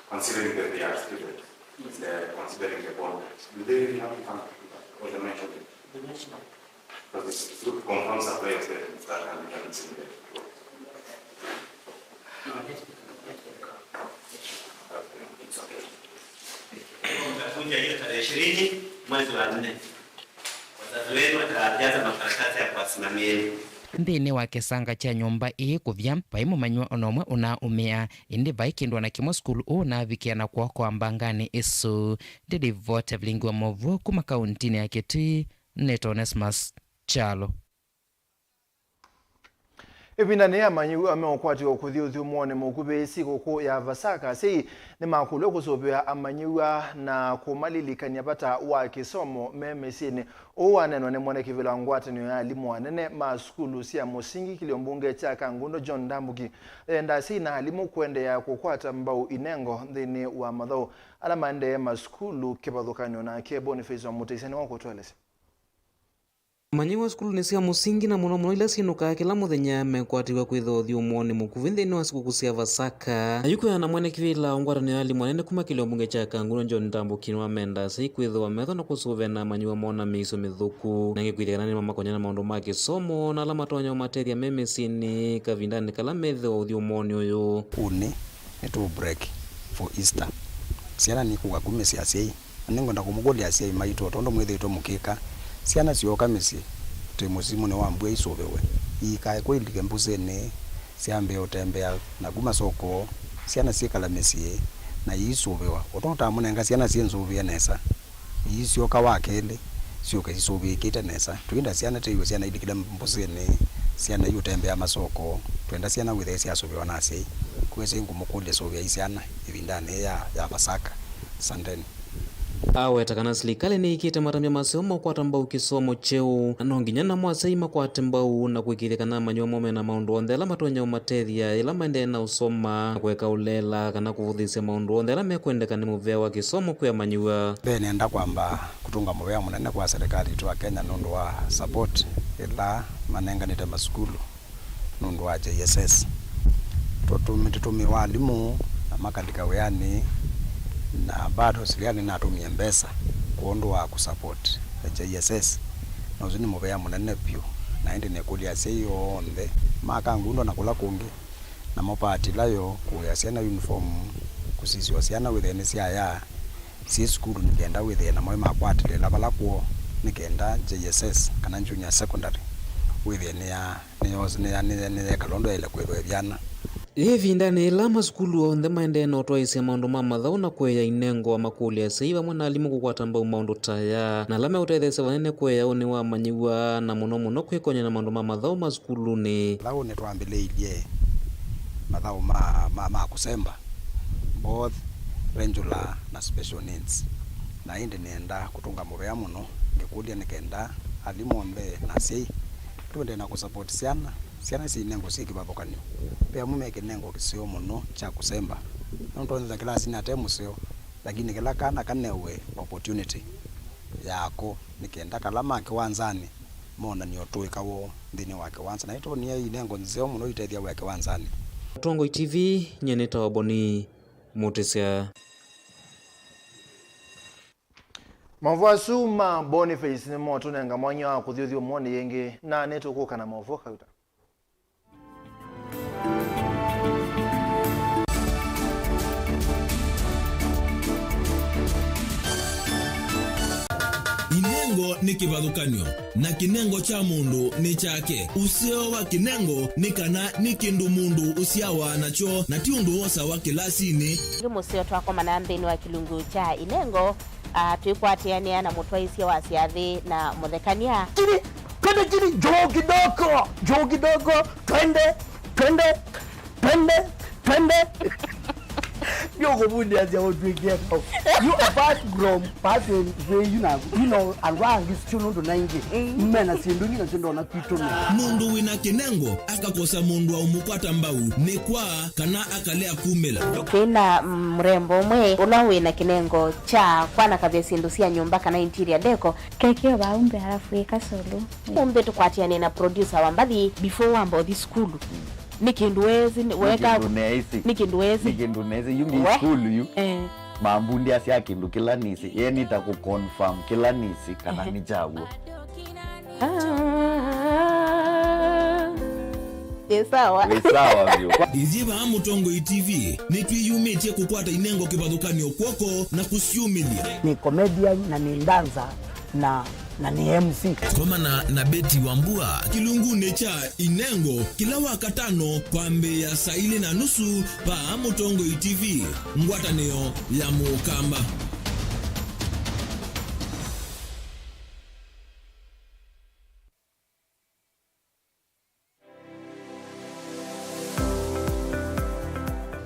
Considering that they are students, considering the bond, do they really have to come or they mention it? Because it's to confirm supply of that and can see it. It's okay. Utakuja hiyo tarehe 20 mwezi wa 4. Wazazi wenu watajaza makaratasi ya kuwasimamieni. Nthini wa kisanga cha nyumba ii kuvya vai mumanywa onomwe una umia indi vai kindwa na kimo skulu una vikiana kwa mbangani isu ndidi vote Vilingi wa Mauvoo kuma kauntini ya Kitui Neto Onesmus Chalo. Ibindani ya manyu ameokwati okuthiuthio muone mukube sikoko ya Vasaka sei ni makulu kusobya amanyua na kumalilikania bata wa kisomo memesini owaneno ne mwana kivila ngwatanio ya alimu wanene ma skulu sia musingi kiliombunge cha Kangundo John Ndambuki enda sina alimu kwende ya kukwata mbao inengo ndini wa madhao alamande ma skulu kibadhukanio na ke Boniface wa Mutaisani wako twelese. Manyiwa skulu ni cia musingi na muno ila sinuka kila muthenya mekwatiwa kwithothio muone mukuvi nthini wa sikuku cia Vasaka ayuko yana mwene kivila ngwatanio ya alimu wanene kuma kiliombunge cha Kangundo John Ndambuki wa menda sei kwithwa metho na kusuve na manyiwa mona miso mithuku na ngikwithana ni mamakonya na maundu ma kisomo na ala matonya matethia memesini kavindani kala metho uthio muone uyu uni neto break for Easter ciana ni kuga kumesia sei anengenda kumugolia sei maito tondo mwithito mukika ciana cioka misi te musimu ne wambwe isobewe ikae kwilike mbusene ciambe utembea na kuma soko ciana cikala misi na isobewa utonta munenga ciana cienzuvia nesa isioka wakele cioka isobikite nesa twinda ciana teyo ciana idikile mbusene ciana yutembea masoko twenda ciana withe ciasobewa nasi kwese ngumukule sobia ciana ibindane ya Vasaka sandeni aweta kana serikali ni ikite matamya masomo kwa tambau kisomo cheu anonginya na mwasei makwate mbau na kwikirikana manywa mome na maundu ondela matonya matethia ila maende na usoma kweka ulela kana kuvuthisia maundu ondela mekwendeka ni muvea wa kisomo kwa manywa bene enda kwamba kutunga muvea munene kwa serikali tu wa Kenya nundu wa support ila manenga nite maskulu nundu wa JSS tutumi walimu na makandika weani na bado siliani natumia mbesa kuondoa kusupport JSS na uzini muvea munene pio na indi nekulia seyo onde Kangundo na kula kungi na mopati layo kuya siana uniform kusisiwa siana withene siaya si school nikenda withene MUEMA kwatile labala kuo nikenda JSS kana junior secondary withene ya ne Kalondo ile kwethwe vyana Vindani ila maskulu onthe maende no twaisia maundu ma mathau na kweya inengo wa makulia sei vamwe na alimu kukwata mbau maundu taya na lame utethese vanene kweya uni wa manyiwa na muno kwikonya na maundu ma mathau maskulu ni lau ni twambiliilie mathau ma kusemba both regular na special needs na indi nienda kutunga muvea muno ngikulia nikenda alimu onthe na sei twende na kusupport ciana si nengo si kibabokanio pia mumeke nengo kisio muno cha kusemba nontonza klasi na temu sio lakini kila kana kanewe opportunity yako nikenda kalama kiwanzani mona ni otoika wo ndini wake wanza na ito ni nengo nzeo muno itethia wake wanzani Tongo TV nyeneta waboni Mutisia Mauvoo ma Boniface ni moto nenga mwanya wa kuthiuthio muone yenge na neto kuka na Mauvoo kauta Inengo ni kivathukanio na kinengo cha mundu ni chake usio wa kinengo ni kana ni kindu mundu usiawa nacho na ti undu wosa wa kilasini musio twakoma na nthini wa kilungu cha inengo twikwatiania na mutwaisia wa siathi na muthekania Twende njoo kidogo twende You go put there what we get. You apart from passing you know around this children to 90. Men are seeing doing it on a people. Mundu WINAKE akakosa mundu umupata mbau nekwa kana akalea kumela. Kina mrembo mwe unawina kinengo cha kwana kabyesindusia nyumba kana interior deco kekeo baumbe halafu ikasolo umbe tukwatiane na producer wambali before wambo this school nikinduwezi weka nikinduwezi yungi school yu mambundi asia kindu kila nisi yeni itakuconfirm kila nisi kana ni jawo Esawa vyo Iziba Mutongo TV nitwiyumetie kukwata inengo kibadukanyo kwoko na kusiumilia ni comedian na ni dancer na ni MC koma na Beti Wambua kilungu necha inengo kila wakatano kwa Mbeya saa 4:30 pa Mutongo TV ngwataneo ya Mukamba.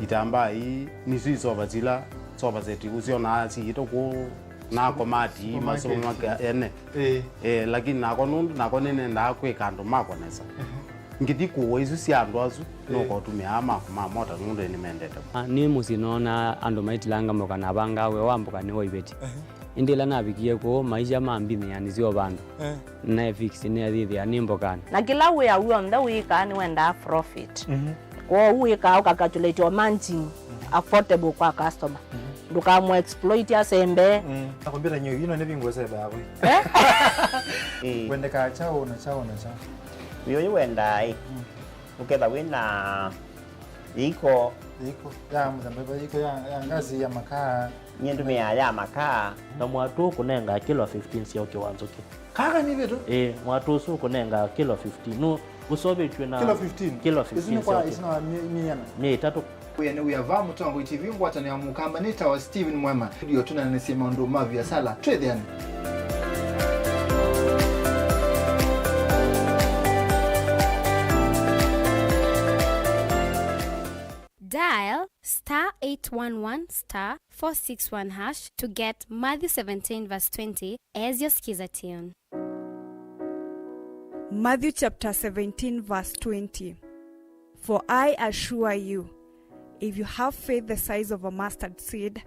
Itamba hii nisi soba zetu usiona si itoko na komati masomo maka ene lakini nako nene ndakwe kando mako nesa ngiti ko isu si ando azu no ko tumia mota nunde ni mendete ni musinona ando maitilanga moka na bangawe wamboka ni hoibeti indila nabikie ko maisha mambi yani sio bandu na fix ni adhithi animbokana na kila we awu nda we kan wenda profit kwa we ka calculate your managing affordable kwa customer duka mo exploit ya sembe nakwambia nyo yino nebingo sebe hapo wende ka chao na chao yo wenda ukenda wina iko ya mzambeba iko ya ngazi ya makaa nyendu ya makaa na mwatu kunenga kilo 15 sio kiwanzo ki kaka ni beto mwatu su kunenga kilo 15 no usobe chwe na kilo 15 isina minyana ni tatu Uyene uyava Mutongo TV ngwata ni Mukamba nita wa Steven Mwema ndio tunanisema ndo mavi ya sala twedhiani Dial *811*461# to get Matthew 17:20 as your skiza tune. Matthew chapter 17 verse 20. For I assure you, if you have faith the size of a mustard seed,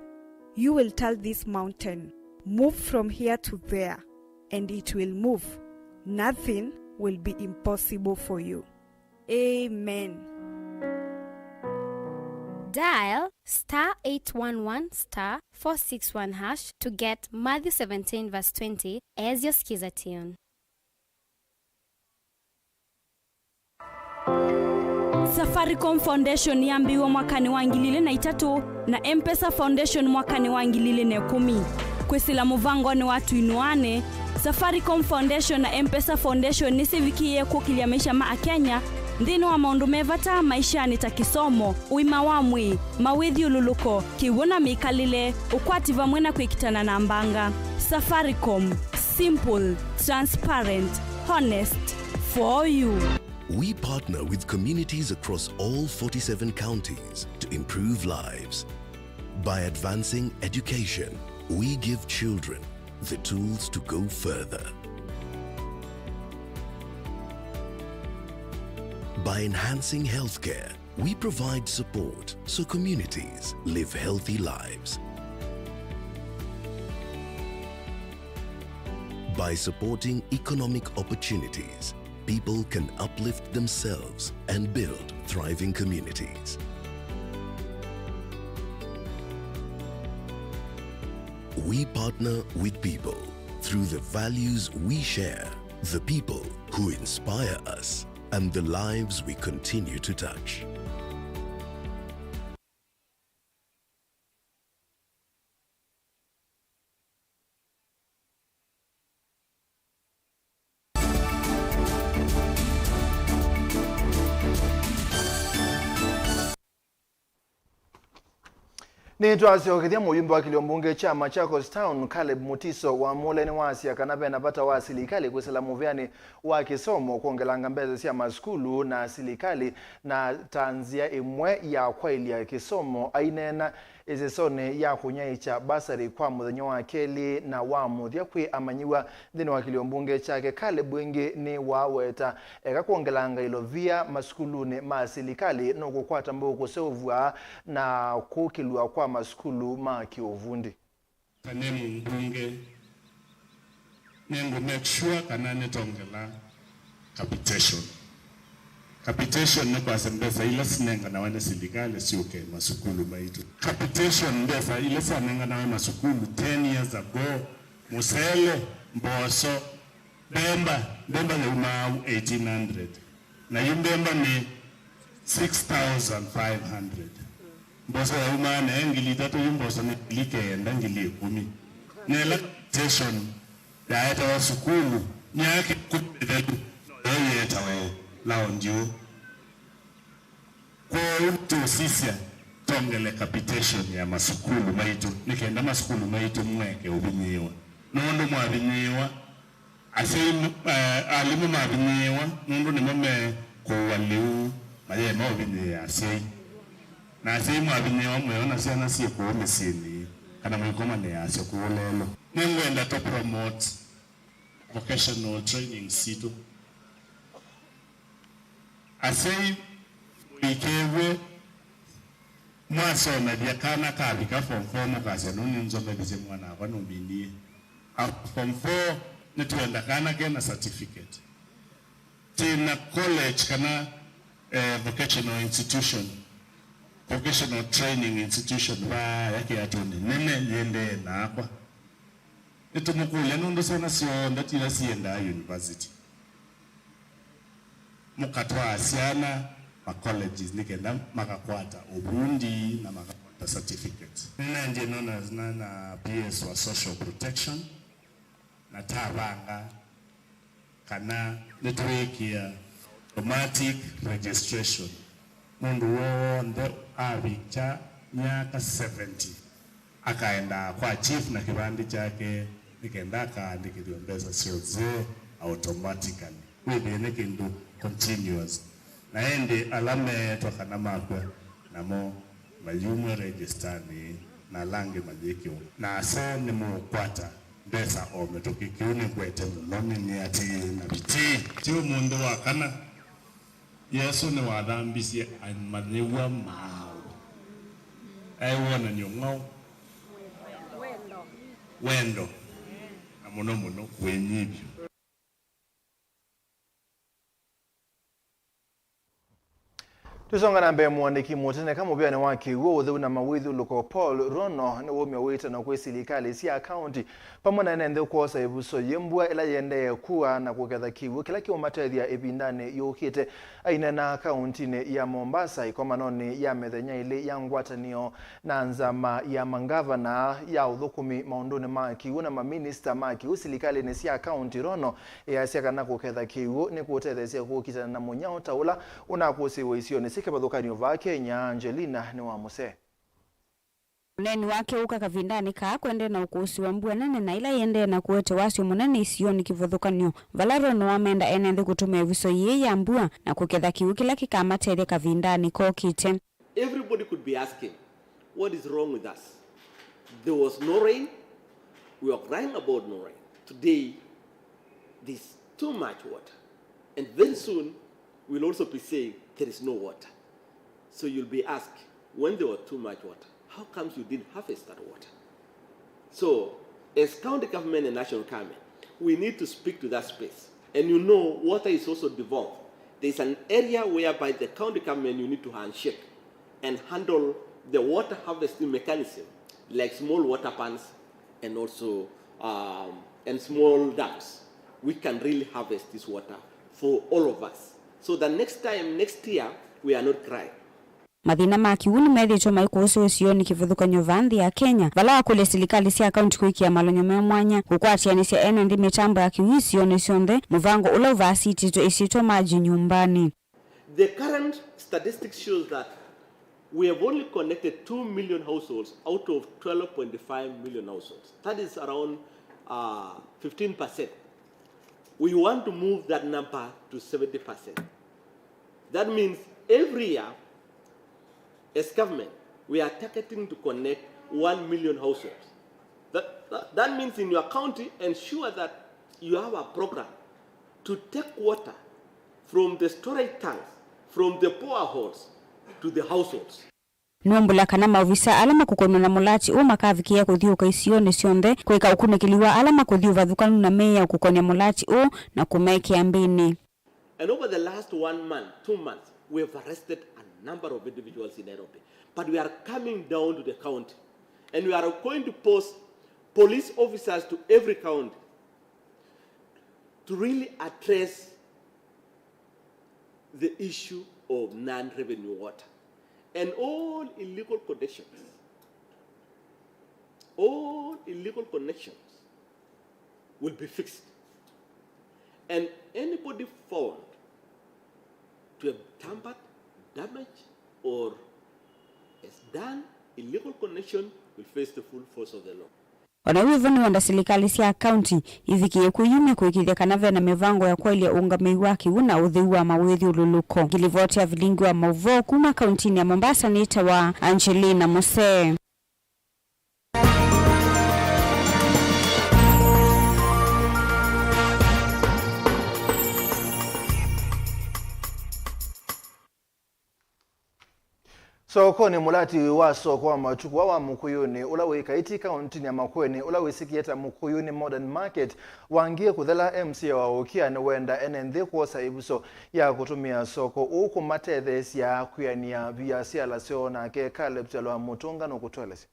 you will tell this mountain, move from here to there, and it will move. Nothing will be impossible for you. Amen. Dial *811*461# to get Matthew 17:20 as your skiza tune. Safaricom Foundation yambiwa mwakani wa 2003 na M-Pesa Foundation mwakani wa 2010. Kwesila muvango ni watu inuane, Safaricom Foundation na M-Pesa Foundation nisivikie kukilia maisha maa Kenya, ndino wa maundu mevata maisha ni takisomo, uima wamwi, mawithi ululuko, kiwuna mikalile, ukwati vamwena kuikitana na mbanga. Safaricom, simple, transparent, honest, for you. We partner with communities across all 47 counties to improve lives. By advancing education, we give children the tools to go further. By enhancing healthcare, we provide support so communities live healthy lives. By supporting economic opportunities, people can uplift themselves and build thriving communities. We partner with people through the values we share, the people who inspire us, and the lives we continue to touch. Ni twasiokithia muyumbe wa kiliombunge cha Machakos Town Caleb Mutiso wa muleni wasi akanabe napata wa silikali kwisela muvyani wa kisomo kuongelanga mbeze sia maskulu na silikali na tanzia imwe ya kwaili ya kisomo ainena izisone ya kunyaicha basari kwa muthenya wa keli na wa muthia kwi amanyiwa thini wa kiliombunge chake Caleb wingi ni waweta eka kuongelanga ilovia maskuluni ma silikali no kukwata mbuku seuvua na kukilua kwa maskulu ma kiovundi. Kanemu mbunge nengo make sure kanane tongela capitation ne kwa sembesa ila sinenga na wane silikali siuke masukulu maitu. Capitation mbesa ila sinenga na wane masukulu 10 years ago Musele, Mboso, Bemba le umau 1800 na yumbemba ni 6,500. Mboso ya umane engili tatu yumboso ni like enda ngili kumi. Nela capitation daeta wa sukulu nyake kupedelu yeta we laonju kwa mtu sisia tongele capitation ya masukulu maitu nikenda masukulu maitu mweke ubinyiwa nondo mwabinyiwa asemu alimu mwabinyiwa nondo ni mame kuwaliu maye mwabinyiwa asei na asei mwabinyiwa mweona siya siya kuwa mesini kana mwikoma ni asio kuwalelo mwenda to promote vocational training sito asei ikewe mwasona diakana kabika form 4 mukaze nuni nzombe bize mwana abano bindie form 4 nituenda kana kena certificate tina college kana vocational institution vocational training institution ba yake atone nene yende nakwa nitumukule nundu sana sionda tila sienda university mukatwa asiana ma colleges nikenda makakwata ubundi na makakwata certificates nina nje nona na PS wa social protection na tabanga kana network ya automatic registration mundu wonde abicha miaka 70 akaenda kwa chief na kibandi chake nikenda akaandikwa mbeza sioze automatically wewe nekindu continuous na ende alame tokana makwe namo mayumu registani na lange majekyo na ase ni mukwata mbesa ome tokikiune kwete mlomi ni ati na biti tiyo mundu wakana Yesu ni wadhambisi anmanewa mao aiwona nyongao wendo na muno kwenyibyo. Tusonga na mbe mwandiki mutene kama ubiane waki uo na mawithu luko Paul Rono ni uomia wita na kwe silikali siya county pamona nende kuosa ibuso yembua ila yende kuwa na kuketha kiwu kila kiwa matethia ebindane yukite aina na county ne ya Mombasa ikoma noni ya methenya ili ya ngwatanio na nzama ya mangavana ya udhukumi maundoni maki una maminista maki usilikali ni siya county Rono ya siya kana kuketha kiwu ni kutete siya kukita na munyao taula unakusiwa isio ni sike badhukanio va Kenya Angelina ni wa Muse. Neni wake uka kavindani ka kwende na ukusi wa mbua nene na ila yende na kuwete wasi munene isioni kivothukanio. Valaro no amenda enende kutumia viso yeye ambua na kuketha kiwiki laki kama tede kavindani kokite. Everybody could be asking, what is wrong with us? There was no rain. We were crying about no rain. Today, there's too much water. And very soon, we'll also be saying there is no water. So you'll be asked, when there was too much water, how comes you didn't harvest that water? So, as county government and national government, we need to speak to that space. And you know, water is also devolved. There's an area whereby the county government, you need to handshake and handle the water harvesting mechanism, like small water pans and also and small dams. We can really harvest this water for all of us. So the next year, we are not crying. Madhina maki uni medhicho maikuhusu usioni kivuthukanyo vandhi ya Kenya. Vala kule silikali siya kaunti kuiki ya malonyome mwanya. Hukwati ya nisi ene ndi mitambo ya kiwisi yoni sionde. Muvango ula uvasiti to isito maji nyumbani. The current statistics shows that we have only connected 2 million households out of 12.5 million households. That is around 15%. We want to move that number to 70%. That means every year, as government, we are targeting to connect 1 million households. That means in your county, ensure that you have a program to take water from the storage tanks, from the boreholes to the households. Nombula kana mauvisa alama kukono na mulati o makavikia kuthiuka isione cionthe kwika ukunekiliwa alama kuthiuva thukanu na meya kukonia mulati o na kumeke ambini. And over the last 1 month, 2 months, we have arrested a number of individuals in Nairobi. But we are coming down to the county, and we are going to post police officers to every county to really address the issue of non-revenue water. And all illegal connections will be fixed. And anybody found to have tampered, damaged, or has done illegal connection will face the full force of the law. Wanawivani wanda serikali cia county ithikie kuyumia kuikithia kanave na mivango ya kwailia ungamei wake una uthiu wa mawithi ululuko. Gilivoti ya Vilingi wa Mauvoo kuma kauntini ya Mombasa ni wa Angelina Mose. Soko ni mulati wa soko wa matuku wa Mukuyuni ula wikaiti kauntini ya Makueni ula wisikieta Mukuyuni Modern Market wangie kuthela MC wa ukia ni wenda enenthi kuosa ibuso ya kutumia soko uku matethesi ya kuyania biasia la sio na ke Caleb wa Mutunga no kutwelesi.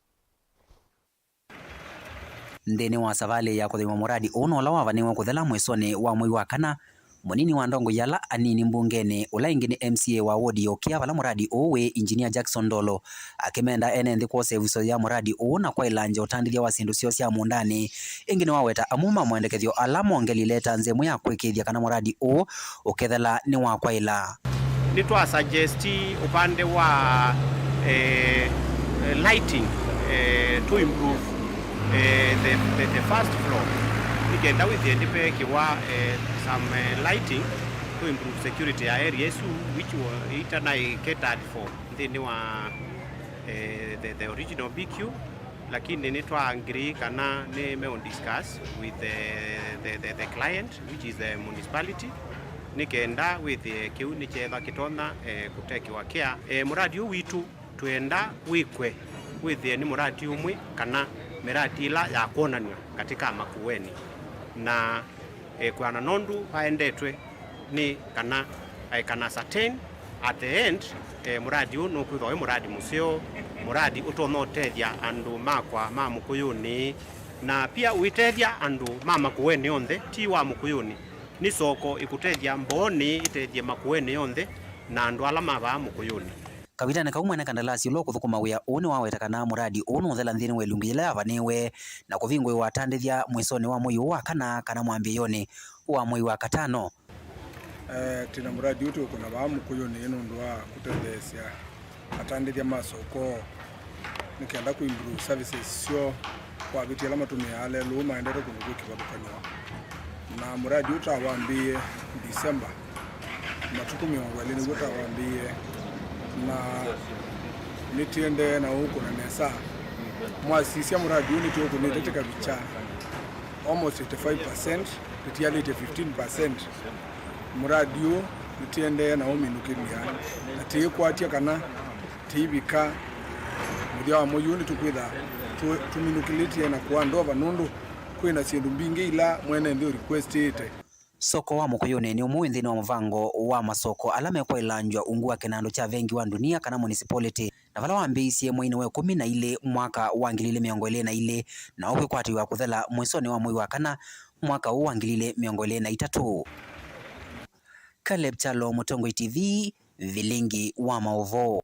Ndeni wa savale ya kuthima muradi uno la wavaniwa kuthela mwesoni wa mwei wa kana munini wa ndongo yala anini mbungeni ula ingini MCA wa wodi yokia vala muradi uwe Engineer Jackson Dolo akimenda enenthi kwa serviso ya muradi uuna kwa ilanja utandithia wa sindu sio sia mundani ingini waweta amuma mwendekethio alama ongelileta nzemu ya kwikithia kana muradi u ukethela ni wa kwa ila nitwa suggesti upande wa lighting to improve the first floor. Nikenda with the NDP wa some lighting to improve security areas which were catered for then the original BQ lakini nitwa angry kana ne me on discuss with the client which is the municipality nikenda with the kiuni cheva kitona kutekiwa care muradi witu tuenda wikwe with the ni muradi umwe kana miradi ila ya kuonania katika Makueni na kwa nondu paendetwe ni kana certain at the end muradi uno kwitho muradi musio muradi utonotethia andu makwa ma Mukuyuni na pia uitethia andu ma Makueni onthe ti wa Mukuyuni ni soko ikutethia mboni itethia Makueni onthe na andu ala mava Mukuyuni. Kavitane kaumwene kandalasi ulo kuthukuma wia uni waweta kana muradi unu uthela nthini welungile avaniwe na kuvingwe watandithia mwisoni wa mwei wa kana mwambiyoni wa mwei wa katano. Tina muradi utu kuna wa Mukuyuni inu ndwa kutethesia atandithia masoko nikienda kuimprove services sio kwa vitu ala matumia ale luma endete kunuguki wadukanyo na muradi utu awambie December matuku miongo elini utu awambie na nitiende na huko na nesa mwasisi ya muradi uni tuko nitetika bicha almost 85% reality 15% muradi u nitiende na uminukilia ati kwatia kana tibika mudia wa moyuni tukwitha tuminukiliti na kuandova nundu kwina sindu mbingi ila mwene ndio request ite. Soko wa Mukuyuni ni umwe nthini wa mvango wa masoko alame kwa ilanjwa ungua kinando cha vengi wa dunia kana municipality na vala wambiisie mwini we 12 mwaka wa 2022 na uwe kwatiwa kuthela mwisoni wa mwei wa kana mwaka wa 2023. Caleb Chalo, Mutongoi TV, Vilingi wa Mauvoo.